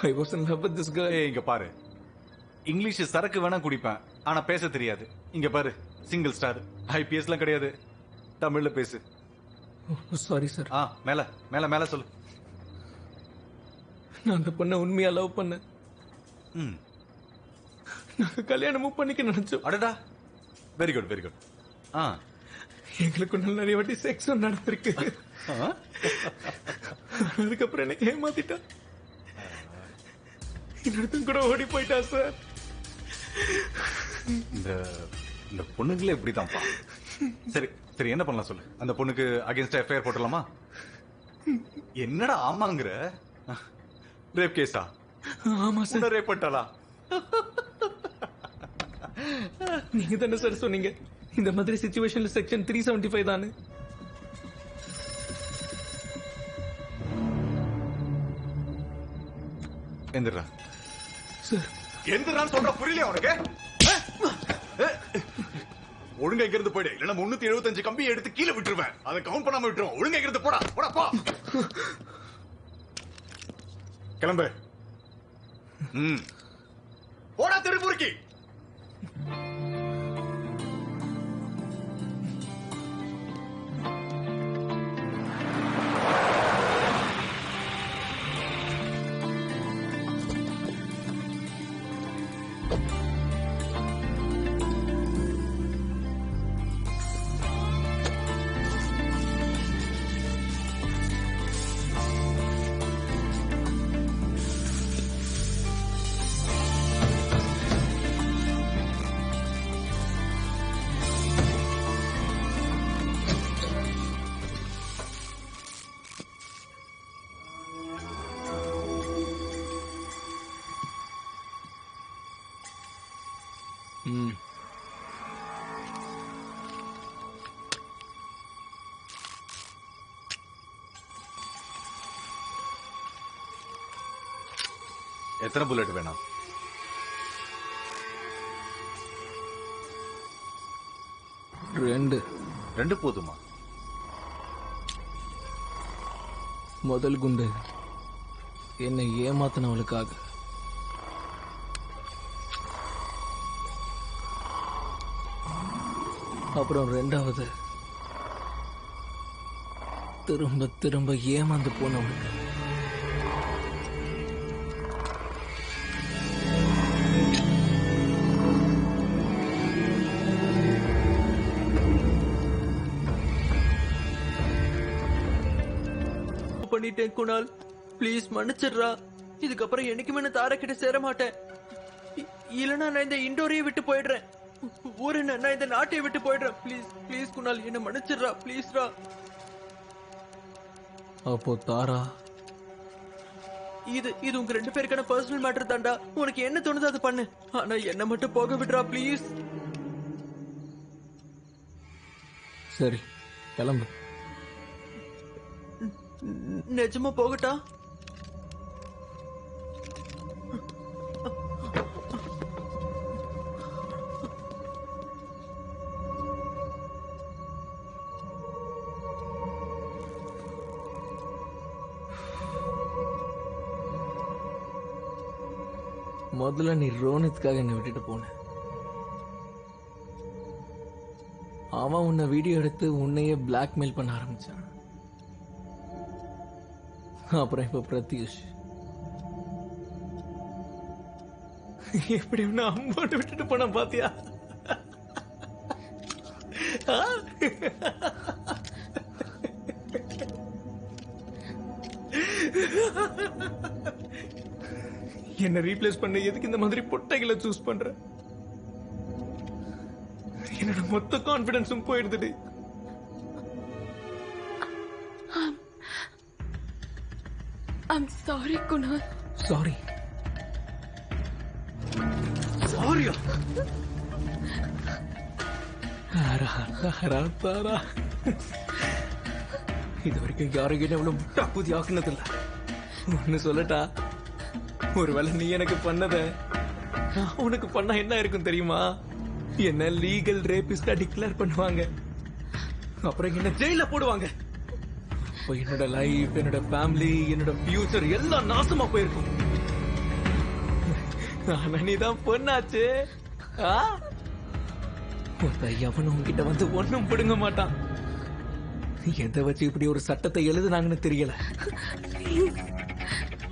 I was in love with this girl. ஏய், இங்க பாரு. இங்கிலீஷ் சரக்கு வேணா குடிப்பேன், ஆனா பேச தெரியாது. இங்க பாரு, சிங்கிள் ஸ்டார், ஐபிஎஸ்லாம் கிடையாது. தமிழ்ல பேசு. Sorry sir. ஆ, மேல மேல மேல சொல்லு. நான் அந்த பொண்ணை உண்மையா லவ் பண்ணேன். ம். நாங்க கல்யாணமும் பண்ணிக்க நினைச்சோம். அடடா, வெரி குட் வெரி குட். ஆ. எங்களுக்குள்ள நிறைய வாட்டி செக்ஸும் நடந்திருக்கு. ஆ? அதுக்கப்புறம் என்ன ஏமாத்திட்டா. இன்னொருத்தன் கூட ஓடி போயிட்டா சார். இந்த இந்த பொண்ணுங்களே இப்படிதான்ப்பா. சரி சரி, என்ன பண்ணலாம் சொல்லு. அந்த பொண்ணுக்கு அகைன்ஸ்ட் எஃப்ஐஆர் போட்டுடலாமா? என்னடா ஆமாங்கிற? ரேப் கேஸா? ஆமா சார். ரேப் பண்ணிட்டாளா? நீங்க தானே சார் சொன்னீங்க இந்த மாதிரி சிச்சுவேஷன்ல செக்ஷன் 375 தானே? எந்திரா சார் எந்திரான்னு சொல்ற புரியலையா உனக்கு? ஒழுங்கா இருந்து போயிடு, இல்லைன்னா 375 கம்பியை எடுத்து கீழே விட்டுருவேன். அதை கவுண்ட் பண்ணாம விட்டுருவோம். ஒழுங்கா இருந்து போடா போடா போ. கிளம்பு. போடா திருப்பூருக்கு. எத்தனை புல்லட் வேணும்? 2 போதுமா? முதல் குண்டு என்னை ஏமாத்தினவளுக்காக, அப்புறம் 2வது திரும்ப திரும்ப ஏமாந்து போனவளுக்கு. பண்ணிட்டேன் குணால், ப்ளீஸ் மன்னிச்சிடுறா. இதுக்கப்புறம் என்னைக்குமே நான் தாரா கிட்ட சேர மாட்டேன். இல்லனா நான் இந்த இண்டோரையே விட்டு போயிடுறேன். ஊரு நான் இந்த நாட்டையே விட்டு போயிடுறேன். ப்ளீஸ் ப்ளீஸ் குணால், என்ன மன்னிச்சிடுறா ப்ளீஸ்ரா. அப்போ தாரா, இது உங்க 2 பேருக்கான பர்சனல் மேட்டர் தான்டா. உனக்கு என்ன தோணுது அது பண்ணு. ஆனா என்ன மட்டும் போக விடுறா ப்ளீஸ். சரி கிளம்பு. நிஜமா போகட்டா? முதல்ல நீ ரோனித்காக என்னை விட்டுட்டு போன. அவன் உன்னை வீடியோ எடுத்து உன்னையே பிளாக்மெயில் பண்ண ஆரம்பிச்சான். அப்புறம் இப்ப பிரத்யூஷ் எப்படி உன்னை அம்போட்டு விட்டுட்டு போன பாத்தியா? என்ன ரீப்ளேஸ் பண்ண எதுக்கு இந்த மாதிரி பொட்டைகளை சூஸ் பண்ற? என்னோட மொத்த கான்பிடன்ஸும் போயிடுது. I'm sorry Kunal. சாரி. சாரியா? இது வரைக்கும் யாரும் என்ன இவ்வளவு முட்டாப்பூதி ஆக்குனதில்ல. ஒன்னு சொல்லட்டா, ஒருவேளை நீ எனக்கு பண்ணத நான் உனக்கு பண்ணா என்ன இருக்கும் தெரியுமா? என்ன லீகல் ரேபிஸ்டா டிக்ளேர் பண்ணுவாங்க. அப்புறம் என்ன ஜெயில போடுவாங்க. அப்ப என்னோட லைஃப், என்னோட ஃபேமிலி, என்னோட ஃபியூச்சர் எல்லாம் நாசமா போயிருக்கும். ஆனா நீதான் பொண்ணாச்சு. எவனும் உங்ககிட்ட வந்து ஒண்ணும் பிடுங்க மாட்டான். எதை வச்சு இப்படி ஒரு சட்டத்தை எழுதுனாங்கன்னு தெரியல.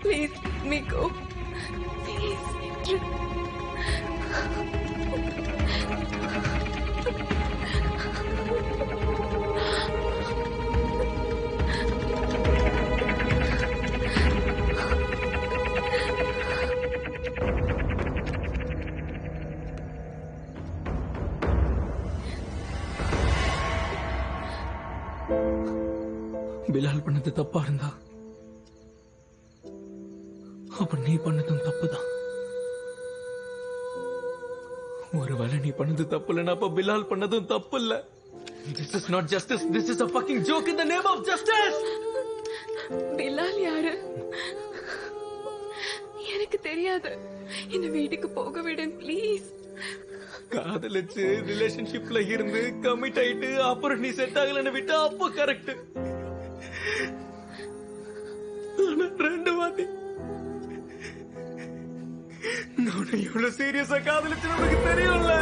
Please, Nico. Please. பிலால் பண்ணது தப்பா இருந்தா அப்ப நீ பண்ணதும் தப்புதான். ஒருவேளை நீ பண்ணது தப்பு இல்லைன்னா அப்ப பிலால் பண்ணதும் தப்பு இல்ல. This is not justice. This is a fucking joke in the name of justice. Bilal யாரு? எனக்கு தெரியாது. என்ன வீட்டுக்கு போக விடு ப்ளீஸ். காதலிச்சு ரிலேஷன்ஷிப்ல இருந்து கமிட் ஆயிட்டு அப்புறம் நீ செட் ஆகலன்னு விட்டா அப்ப கரெக்ட். ரெண்டு வாட்டி நான் எவ்வளவு சீரியஸா காதலிச்சு நமக்கு தெரியும்ல.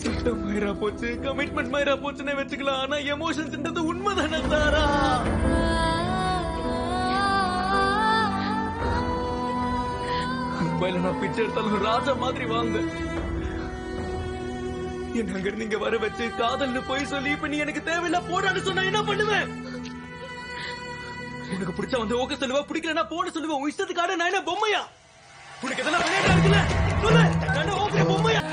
சட்டம் மயிரா போச்சு, கமிட்மெண்ட் மயிரா போச்சுன்னே வச்சுக்கலாம். ஆனா எமோஷன்ஸ்ன்றது உண்மைதானே தாரா? மும்பைல நான் பிச்சை எடுத்தாலும் ராஜா மாதிரி வாழ்ந்தேன். என்ன அங்க இருந்து இங்க வர வச்சு காதல்னு போய் சொல்லி இப்ப நீ எனக்கு தேவையில்ல போடான்னு சொன்னா என்ன பண்ணுவேன்? உனக்கு பிடிச்சா வந்து ஓகே சொல்லுவா, பிடிக்கலன்னா போன சொல்லுவேன். உன் இஷ்டத்துக்காக நான் என்ன பொம்மையா? உனக்கு எதெல்லாம் விளையாட்டா இருக்குல்ல சொல்லு. நான் ஓகே பொம்மையா?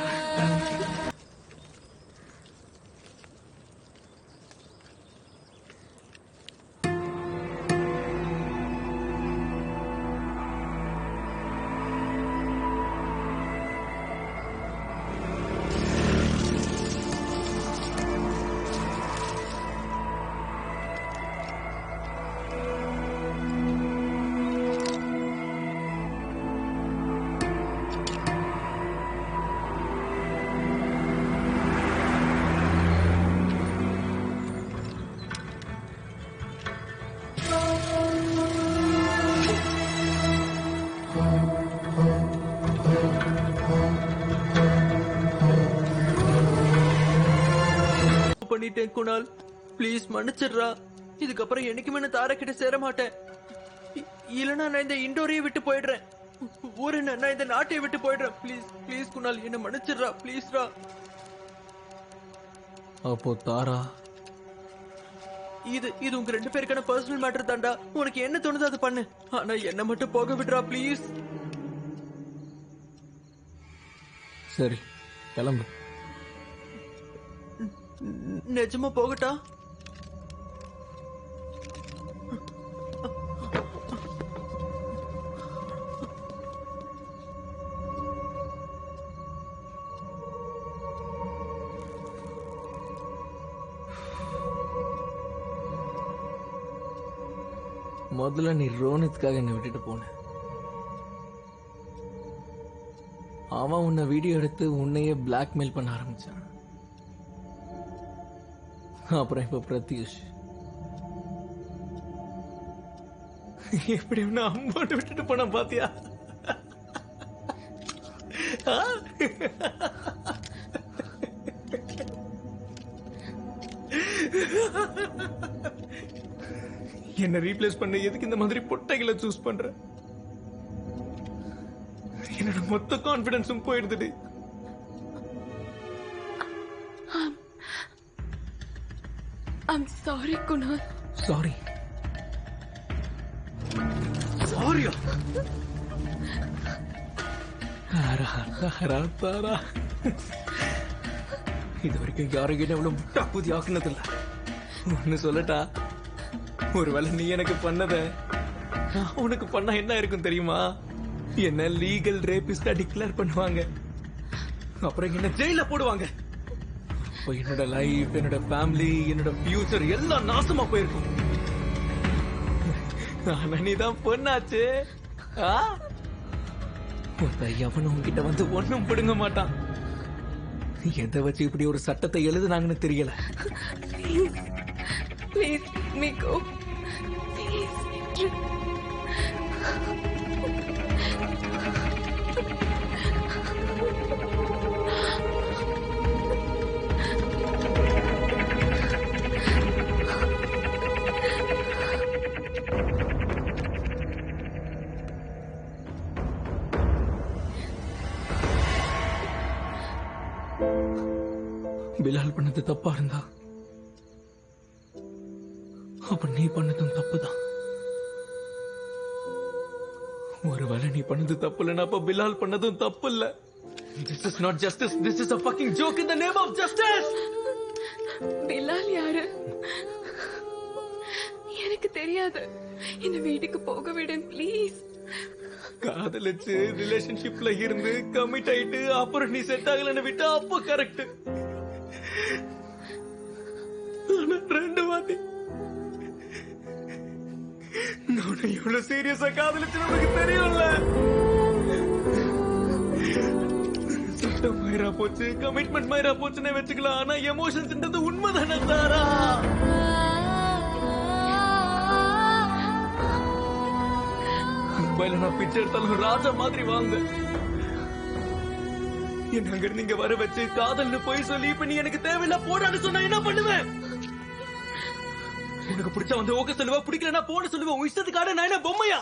பண்ணிட்டேன் குணால், ப்ளீஸ் மன்னிச்சிடுறா. இதுக்கப்புறம் என்னைக்குமே நான் தாரா கிட்ட சேர மாட்டேன். இல்லனா நான் இந்த இண்டோரையே விட்டு போயிடுறேன். ஊரு நான் இந்த நாட்டையே விட்டு போயிடுறேன். ப்ளீஸ் ப்ளீஸ் குணால், என்ன மன்னிச்சிடுறா ப்ளீஸ்ரா. அப்போ தாரா இது உங்க ரெண்டு பேருக்கான பர்சனல் மேட்டர் தான்டா. உனக்கு என்ன தோணுதோ அதை பண்ணு. ஆனா என்ன மட்டும் போக விடுறா ப்ளீஸ். சரி கிளம்பு. நிஜமா போகட்டா? முதல்ல நீ ரோனித்காக என்னை விட்டுட்டு போன. அவன் உன்னை வீடியோ எடுத்து உன்னையே பிளாக்மெயில் பண்ண ஆரம்பிச்சான். அப்புறம் இப்ப பிரத்யூஷ் எப்படி உன்னை அம்போட்டு விட்டுட்டு போன பாத்தியா? என்ன ரீப்ளேஸ் பண்ண எதுக்கு இந்த மாதிரி பொட்டைகளை சூஸ் பண்ற? என்னோட மொத்த கான்பிடன்ஸும் போயிடுது. I'm sorry Kunal. சாரி சாரியா? தாரா இது வரைக்கும் யாரையும் எவ்வளவு முட்டாப்பூதி ஆக்குனதில்ல. ஒன்னு சொல்லட்டா, ஒருவேளை நீ எனக்கு பண்ணத உனக்கு பண்ணா என்ன இருக்கும் தெரியுமா? என்ன லீகல் ரேபிஸ்டா டிக்ளேர் பண்ணுவாங்க. அப்புறம் என்ன ஜெயில போடுவாங்க. என்னோட லைஃப், என்னோட ஃபேமிலி, என்னோட ஃபியூச்சர் எல்லாம் நாசமா போயிருக்கும். ஆனா நீதான் பொண்ணாச்சு. எவனும் உங்ககிட்ட வந்து ஒண்ணும் பிடுங்க மாட்டான். எதை வச்சு இப்படி ஒரு சட்டத்தை எழுதுனாங்கன்னு தெரியல. Please, me go. Please. Bilal பண்ணது தப்பா இருந்தா அப்ப நீ பண்ணதும் தப்புதான். ஒருவேளை நீ பண்ணது தப்பு இல்லைன்னா அப்ப பிலால் பண்ணதும் தப்பு இல்ல. This is not justice. This is a fucking joke in the name of justice. Bilal யாரு? எனக்கு தெரியாது. என்ன வீட்டுக்கு போக விடு ப்ளீஸ். காதலிச்சு ரிலேஷன்ஷிப்ல இருந்து கமிட் ஆயிட்டு அப்புறம் நீ செட் ஆகலன்னு விட்டா அப்போ கரெக்ட். ஆனா 2 வாட்டி நான் இவ்வளவு சீரியஸா காதலிச்சு நமக்கு தெரியும்ல. சட்டம் மயிரா போச்சு, கமிட்மெண்ட் மயிரா போச்சுன்னு வச்சுக்கலாம். ஆனா எமோஷன்ஸ்ன்றது உண்மைதானே சாரா? துபாயில நான் பிச்சை எடுத்தாலும் ராஜா மாதிரி வாழ்ந்த என்ன அங்க இருந்து இங்க வர வச்சு காதல்னு போய் சொல்லி இப்ப நீ எனக்கு தேவையில்ல போடான்னு சொன்னா என்ன பண்ணுவேன்? உனக்கு பிடிச்சா வந்து ஓகே சொல்லுவா, பிடிக்கலன்னா போட சொல்லுவேன். உன் இஷ்டத்துக்காக நான் என்ன பொம்மையா?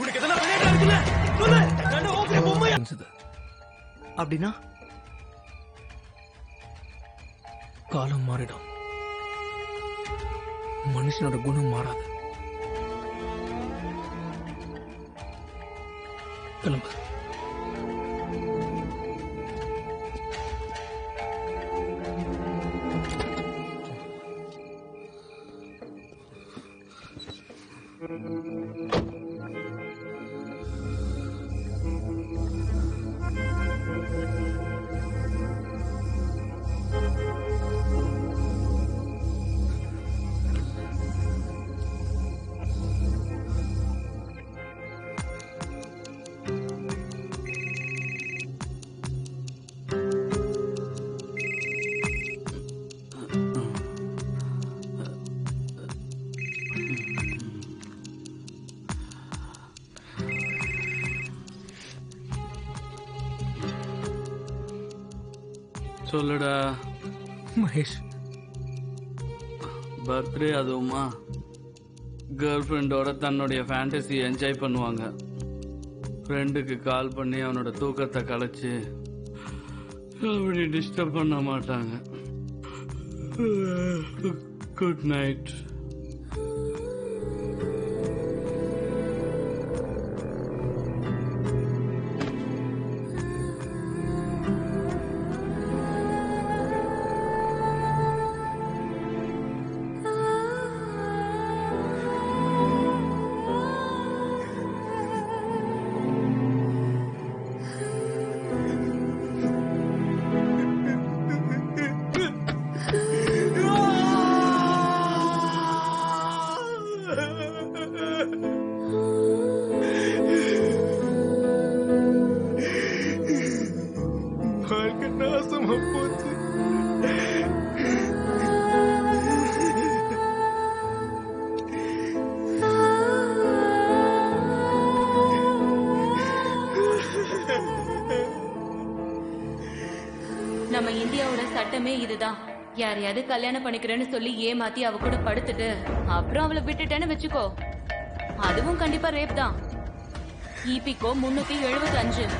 உனக்கு எதனா விளையாட்டா இருக்குல்ல சொல்லு, நான் ஓகே பொம்மையா? அப்படின்னா காலம் மாறிடும், மனுஷனோட குணம் மாறாது. கிளம்பு. சொல்லுடா மகேஷ், பர்த்டே அதுவுமா கேர்ள் ஃப்ரெண்டோட தன்னுடைய ஃபேண்டசி என்ஜாய் பண்ணுவாங்க. ஃப்ரெண்டுக்கு கால் பண்ணி அவனோட தூக்கத்தை கலைச்சு அப்படி டிஸ்டர்ப் பண்ண மாட்டாங்க. Good night. வாழ்க்கை நாசமா போச்சு. நம்ம இந்தியாவோட சட்டமே இதுதான். யாரையாவது கல்யாணம் பண்ணிக்கிறேன்னு சொல்லி ஏமாத்தி அவ கூட படுத்துட்டு அப்புறம் அவளை விட்டுட்டேன்னு வச்சுக்கோ, அதுவும் கண்டிப்பா ரேப் தான். இபிகோ 375.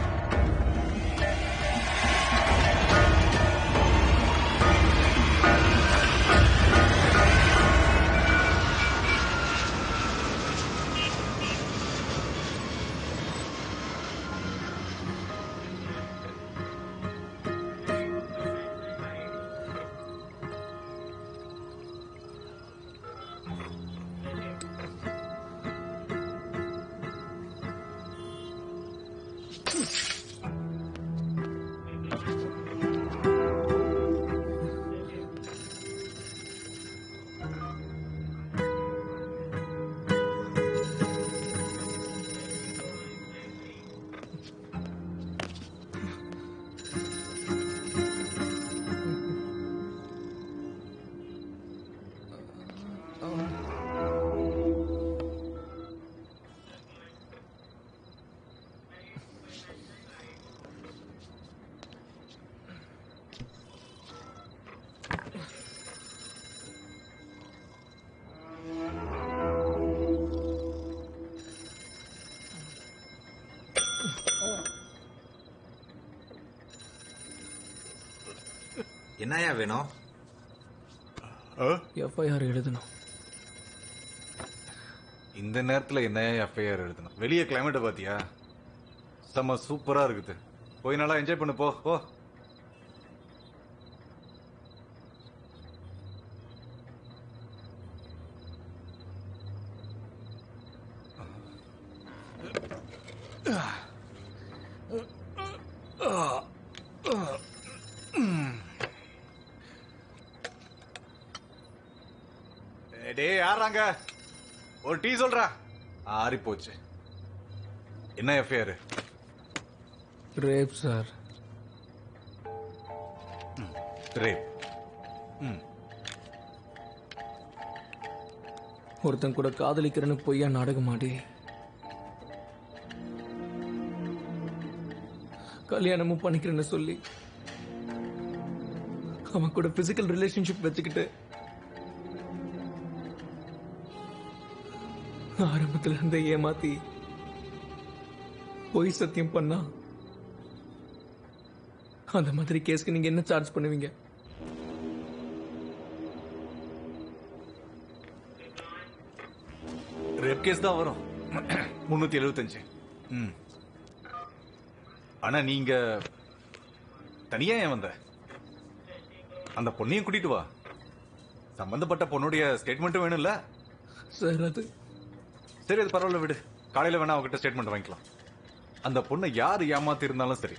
என்னையா வேணும்? எஃப்ஐஆர் எழுதணும். இந்த நேரத்துல என்ன எஃப்ஐஆர் எழுதணும்? வெளியே கிளைமேட்டை பாத்தியா? செம்ம சூப்பரா இருக்குது. போய் நல்லா என்ஜாய் பண்ணு. போ போ. டேய் யாராங்க ஒரு டீ சொல்றா ஆறி போச்சு என்ன எஃப்ஐஆர் ரேப் சார். ரேப் ஒருத்தன் கூட காதலிக்கிறேன்னு பொய்யா நாடகம் ஆடி கல்யாணமும் பண்ணிக்கிறேன்னு சொல்லி அவன் கூட பிசிக்கல் ரிலேஷன்ஷிப் வச்சுக்கிட்டு ஆரம்பத்துல இருந்த ஏமாத்தி பொய் சத்தியம் பண்ணா அந்த மாதிரி கேஸ்க்கு நீங்க என்ன சார்ஜ் பண்ணுவீங்க? ரேப் கேஸ் தான் வரும் 375. ஆனா நீங்க தனியா ஏன் வந்த? அந்த பொண்ணையும் கூட்டிட்டு வா. சம்பந்தப்பட்ட பொண்ணுடைய ஸ்டேட்மெண்ட்டும் வேணும்ல? சார் அது சரி அது பரவாயில்ல விடு. காலையில வேணா அவகிட்ட ஸ்டேட்மெண்ட் வாங்கிக்கலாம். அந்த பொண்ணை யாரு ஏமாத்தி இருந்தாலும் சரி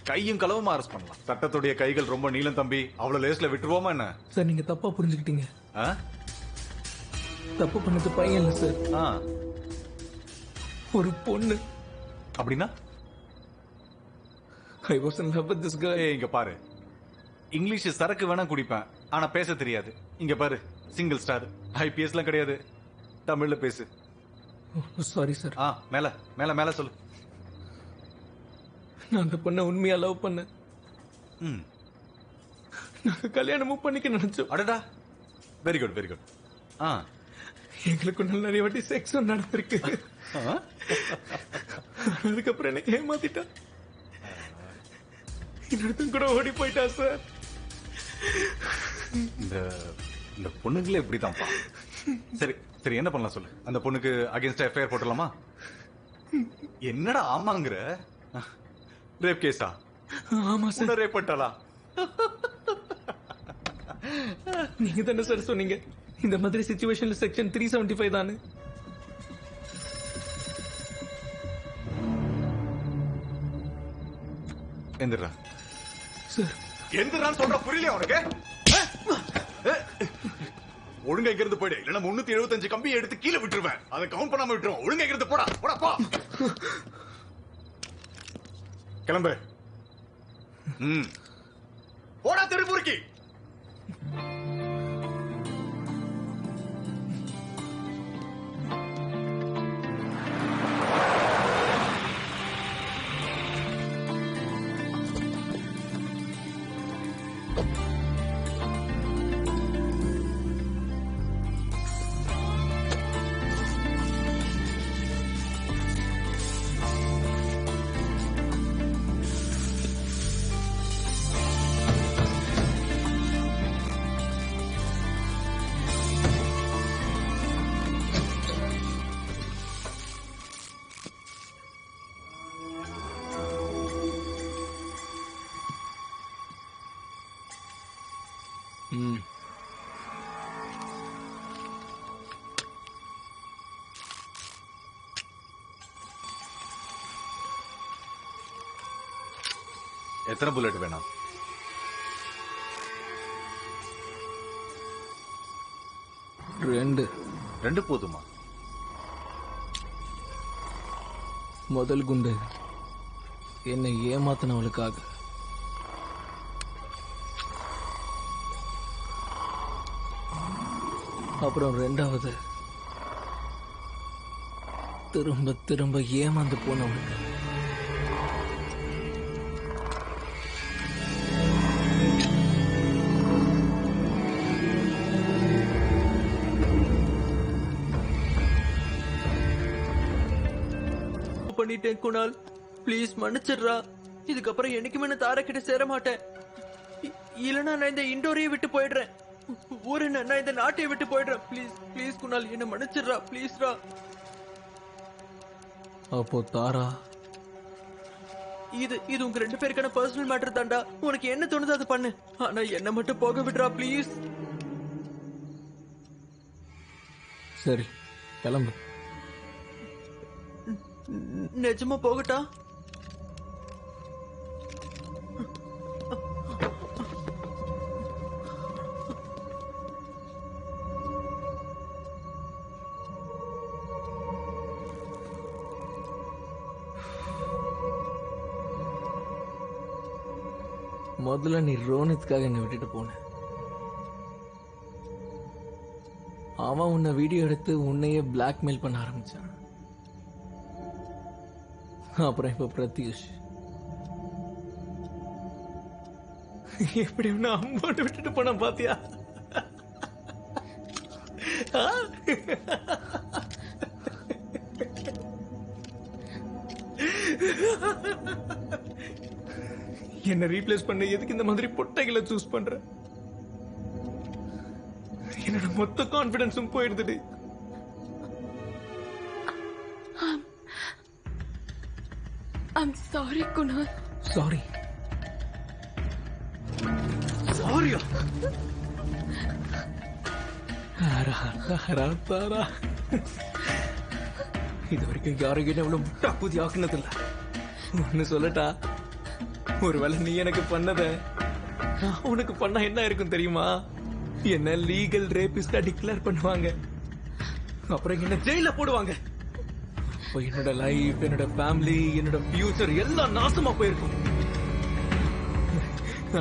கையும் களவுமா அரெஸ்ட் பண்ணலாம். சட்டத்துடைய கைகள் ரொம்ப நீளம் தம்பி. அவ்வளவு லேஸ்ல விட்டுருவோமா என்ன? சார் நீங்க தப்பா புரிஞ்சுக்கிட்டீங்க. ஆ? தப்பு பண்ணது பையன் இல்ல சார், ஆ. ஒரு பொண்ணு. அப்படின்னா I was in love with this girl. ஏய், இங்க பாரு. இங்கிலீஷ் சரக்கு வேணா குடிப்பேன், ஆனா பேச தெரியாது. இங்க பாரு, சிங்கிள் ஸ்டார், ஐபிஎஸ்லாம் கிடையாது. தமிழ்ல பேசு. Sorry sir. ஆ, மேல மேல மேல சொல்லு. நான் அந்த பொண்ணை உண்மையா லவ் பண்ணேன். ம். நாங்க கல்யாணமும் பண்ணிக்க நினைச்சோம். அடடா, வெரி குட் வெரி குட். ஆ. எங்களுக்கு நிறைய வாட்டி செக்ஸும் நடந்திருக்கு. ஆ? அதுக்கப்புறம் எனக்கு ஏமாத்திட்டா. இன்னொருத்தன் கூட ஓடி போயிட்டா சார். இந்த இந்த பொண்ணுங்களே இப்படிதான்ப்பா. சரி சரி, என்ன பண்ணலாம் சொல்லு. அந்த பொண்ணுக்கு அகைன்ஸ்ட் எஃப்ஐஆர் போட்டுடலாமா? என்னடா ஆமாங்கிற? ரேப் கேஸா? ஆமா சார். ரேப் பண்ணிட்டாளா? நீங்க தானே சார் சொன்னீங்க இந்த மாதிரி சிச்சுவேஷன்ல செக்ஷன் 375 தானே? எந்திரா சார். எந்திரான்னு சொல்ற புரியலையா உனக்கு? ஒழுங்கா இங்கிருந்து போயிடு, இல்லைன்னா 375 கம்பியை எடுத்து கீழே விட்டுருவேன். அதை கவுண்ட் பண்ணாம விட்டுருவோம். ஒழுங்கா இங்கிருந்து போடா போடா போ. கிளம்பு. போடா திருப்பூருக்கு. எத்தனை புல்லட் வேணும்? ரெண்டு போதுமா? முதல் குண்டு என்னை ஏமாத்தினவளுக்காக, அப்புறம் ரெண்டாவது திரும்ப திரும்ப ஏமாந்து போனவளுக்கு. பண்ணிட்டேன் குணால், ப்ளீஸ் மன்னிச்சிடுறா. இதுக்கப்புறம் என்னைக்குமே நான் தாரா கிட்ட சேர மாட்டேன். இல்லனா நான் இந்த இண்டோரையே விட்டு போயிடுறேன். ஊரு நான் இந்த நாட்டையே விட்டு போயிடுறேன். ப்ளீஸ் ப்ளீஸ் குணால், என்ன மன்னிச்சிடுறா ப்ளீஸ்ரா. அப்போ தாரா, இது உங்க ரெண்டு பேருக்கான பர்சனல் மேட்டர் தான்டா. உனக்கு என்ன தோணுது அது பண்ணு, ஆனா என்ன மட்டும் போக விடுறா ப்ளீஸ். சரி கிளம்பு. நிஜமா போகட்டா? முதல்ல நீ ரோனித்காக என்னை விட்டுட்டு போன. அவன் உன்னை வீடியோ எடுத்து உன்னையே பிளாக்மெயில் பண்ண ஆரம்பிச்சான். அப்புறம் இப்ப பிரத்யூஷ் எப்படி உன்னை அம்போட்டு விட்டுட்டு போன பாத்தியா? ஆ? என்ன ரீப்ளேஸ் பண்ண எதுக்கு இந்த மாதிரி பொட்டைகளை சூஸ் பண்ற? என்னோட மொத்த கான்பிடன்ஸும் போயிடுது. I'm sorry Kunal. சாரி சாரியா? இது வரைக்கும் யாரையும் எவ்வளவு டாக்குதி ஆக்குனதில்ல. ஒன்னு சொல்லட்டா, ஒருவேளை நீ எனக்கு பண்ணத நான் உனக்கு பண்ண என்ன இருக்கும் தெரியுமா? என்ன லீகல் ரேபிஸ்டா டிக்ளேர் பண்ணுவாங்க. அப்புறம் என்ன ஜெயில போடுவாங்க. அப்ப என்னோட லைஃப், என்னோட ஃபேமிலி, என்னோட ஃபியூச்சர் எல்லாம் நாசமா போயிருக்கும்.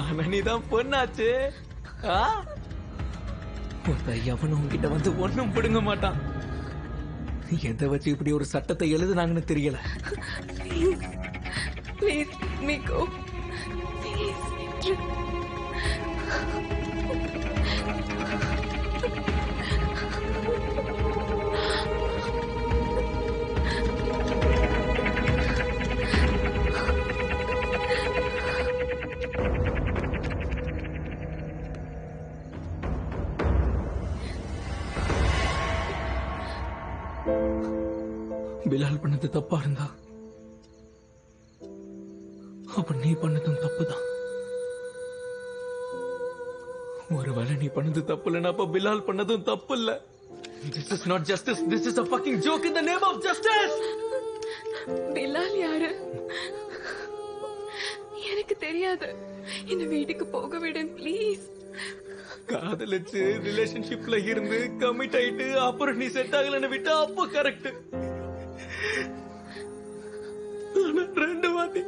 ஆனா நீதான் பொண்ணாச்சு. எவனும் உன்கிட்ட வந்து ஒண்ணும் பிடுங்க மாட்டான். எதை வச்சு இப்படி ஒரு சட்டத்தை எழுதுனாங்கன்னு தெரியல. Please me go, please. பிலால் பண்ணது தப்பா இருந்தா அப்ப நீ பண்ணதும் தப்புதான். ஒருவேளை நீ பண்ணது தப்பு இல்லைன்னா அப்ப பிலால் பண்ணதும் தப்பு இல்ல. This is not justice. This is a fucking joke in the name of justice. Bilal யாரு? எனக்கு தெரியாது. என்ன வீட்டுக்கு போக விடு ப்ளீஸ். காதலிச்சு ரிலேஷன்ஷிப்ல இருந்து கமிட் ஆயிட்டு அப்புறம் நீ செட் ஆகலன்னு விட்டா அப்போ கரெக்ட். ரெண்டு வாட்டி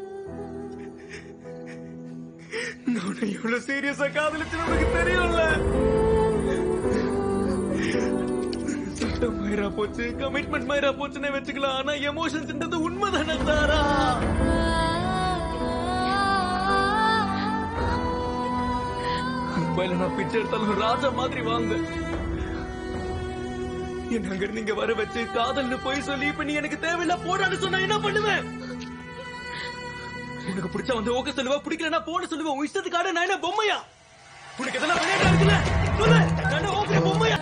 நான் எவ்வளவு சீரியஸா காதலிச்சு நமக்கு தெரியும்ல. சட்டம் மயிரா போச்சு, கமிட்மெண்ட் மயிரா போச்சுன்னே வச்சுக்கலாம். ஆனா எமோஷன்ஸ்ன்றது உண்மைதானே தாரா? மும்பைல நான் பிச்சை எடுத்தாலும் ராஜா மாதிரி வாழ்ந்த என்ன அங்க இருந்து இங்க வர வச்சு காதல்னு போய் சொல்லி இப்ப நீ எனக்கு தேவையில்ல போடான்னு சொன்னா என்ன பண்ணுவேன்? உனக்கு பிடிச்சா வந்து ஓகே சொல்லுவா, பிடிக்கலன்னா போன சொல்லுவேன். உன் இஷ்டத்துக்காக நான் என்ன பொம்மையா? உனக்கு இதெல்லாம் விளையாட்டா இருக்குல்ல? சொல்லு, நான் ஓகே பொம்மையா?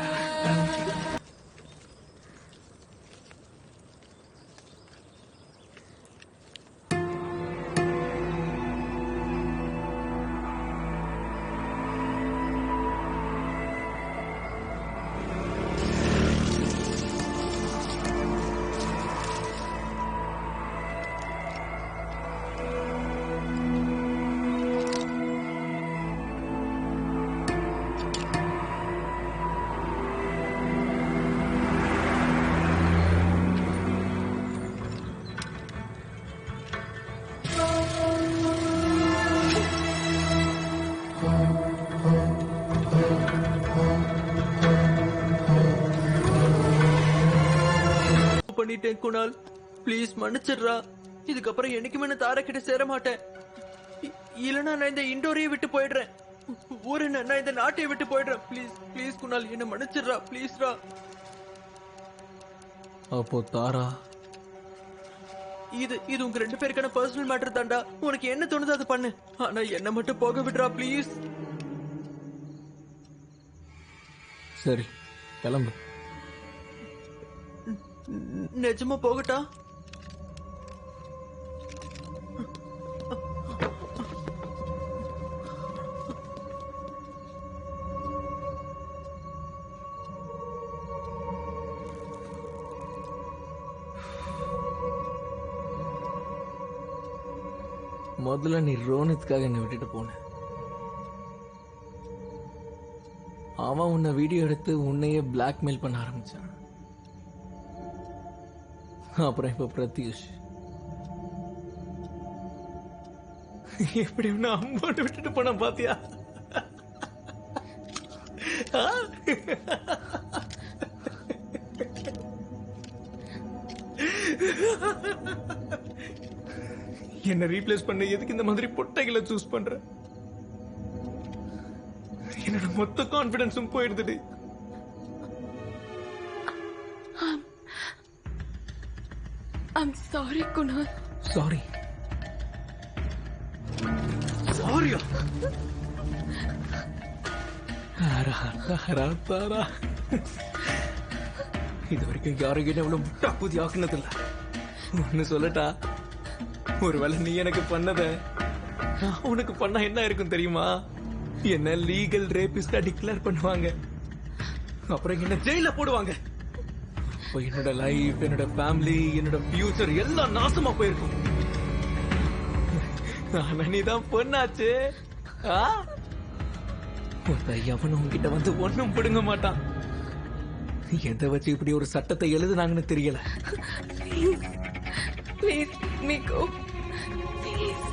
பண்ணிட்டேன் குணால், ப்ளீஸ் மன்னிச்சிடுறா. இதுக்கப்புறம் என்னைக்குமே நான் தாரா கிட்ட சேர மாட்டேன். இல்லனா நான் இந்த இண்டோரையே விட்டு போயிடுறேன். ஊரு நான் இந்த நாட்டையே விட்டு போயிடுறேன். ப்ளீஸ் ப்ளீஸ் குணால், என்ன மன்னிச்சிடுறா ப்ளீஸ்ரா. அப்போ தாரா இது உங்க ரெண்டு பேருக்கான பர்சனல் மேட்டர் தான்டா. உனக்கு என்ன தோணுது அது பண்ணு. ஆனா என்ன மட்டும் போக விடுறா ப்ளீஸ். சரி கிளம்பு. நிஜமா போகட்டா? முதல்ல நீ ரோனித்காக என்னை விட்டுட்டு போன. அவன் உன்னை வீடியோ எடுத்து உன்னையே பிளாக்மெயில் பண்ண ஆரம்பிச்சான். அப்புறம் இப்ப பிரத்யூஷ் எப்படி உன்னை அம்போட்டு விட்டுட்டு போன பாத்தியா? என்ன ரீப்ளேஸ் பண்ண எதுக்கு இந்த மாதிரி பொட்டைகளை சூஸ் பண்ற? என்னோட மொத்த கான்பிடன்ஸும் போயிடுது. I'm sorry Kunal. சாரி சாரியா? இது வரைக்கும் யாரையும் எவ்வளவு தப்புதி ஆக்குனதில்ல. ஒன்னு சொல்லட்டா, ஒருவேளை நீ எனக்கு பண்ணத நான் உனக்கு பண்ணா என்ன இருக்கும் தெரியுமா? என்ன லீகல் ரேபிஸ்டா டிக்ளேர் பண்ணுவாங்க. அப்புறம் என்ன ஜெயில போடுவாங்க. அப்ப என்னோட லைஃப், என்னோட ஃபேமிலி, என்னோட ஃபியூச்சர் எல்லாம் நாசமா போயிருக்கும். ஆனா நீதான் பொண்ணாச்சு. எவனும் உங்ககிட்ட வந்து ஒண்ணும் பிடுங்க மாட்டான். எதை வச்சு இப்படி ஒரு சட்டத்தை எழுதுனாங்கன்னு தெரியல. Please me go, please.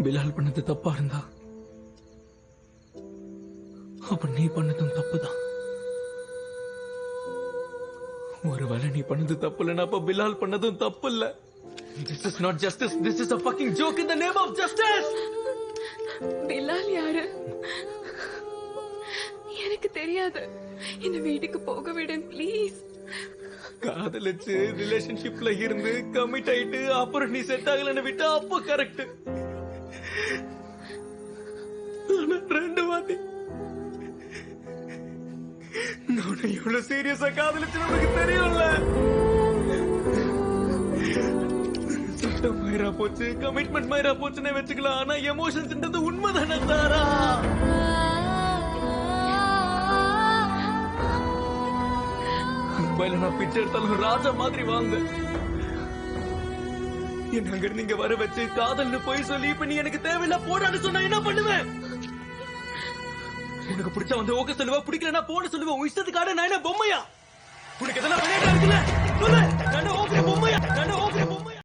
பிலால் பண்ணது தப்பா இருந்தா அப்ப நீ பண்ணதும் தப்புதான். ஒருவேளை நீ பண்ணது தப்பு இல்லைன்னா அப்ப பிலால் பண்ணதும் தப்பு இல்ல. This is not justice. This is a fucking joke in the name of justice. Bilal யாரு? எனக்கு தெரியாது. என்ன வீட்டுக்கு போக விடு ப்ளீஸ். காதலிச்சு ரிலேஷன்ஷிப்ல இருந்து கமிட் ஆயிட்டு அப்புறம் நீ செட் ஆகலன்னு விட்டா அப்போ கரெக்ட். ரெண்டு வாட்டி நான் எவ்வளவு சீரியஸா காதலிச்சு நமக்கு தெரியும்ல. சட்டம் மயிரா போச்சு, கமிட்மெண்ட் மயிரா போச்சுன்னே வச்சுக்கலாம். ஆனா எமோஷன்ஸ்ன்றது உண்மைதானே சாரா? மும்பைல நான் பிச்சை எடுத்தாலும் ராஜா மாதிரி வாழ்ந்த என்ன அங்க இருந்து இங்க வர வச்சு காதல்னு போய் சொல்லி இப்ப நீ எனக்கு தேவையில்ல போடான்னு சொன்னா என்ன பண்ணுவேன்? உனக்கு பிடிச்சா வந்து ஓகே சொல்லுவா, பிடிக்கலன்னா போன சொல்லுவேன். உன் இஷ்டத்துக்காக நான் என்ன பொம்மையா? உனக்கு எதெல்லாம் விளையாட்டா இருக்குல்ல சொல்லு.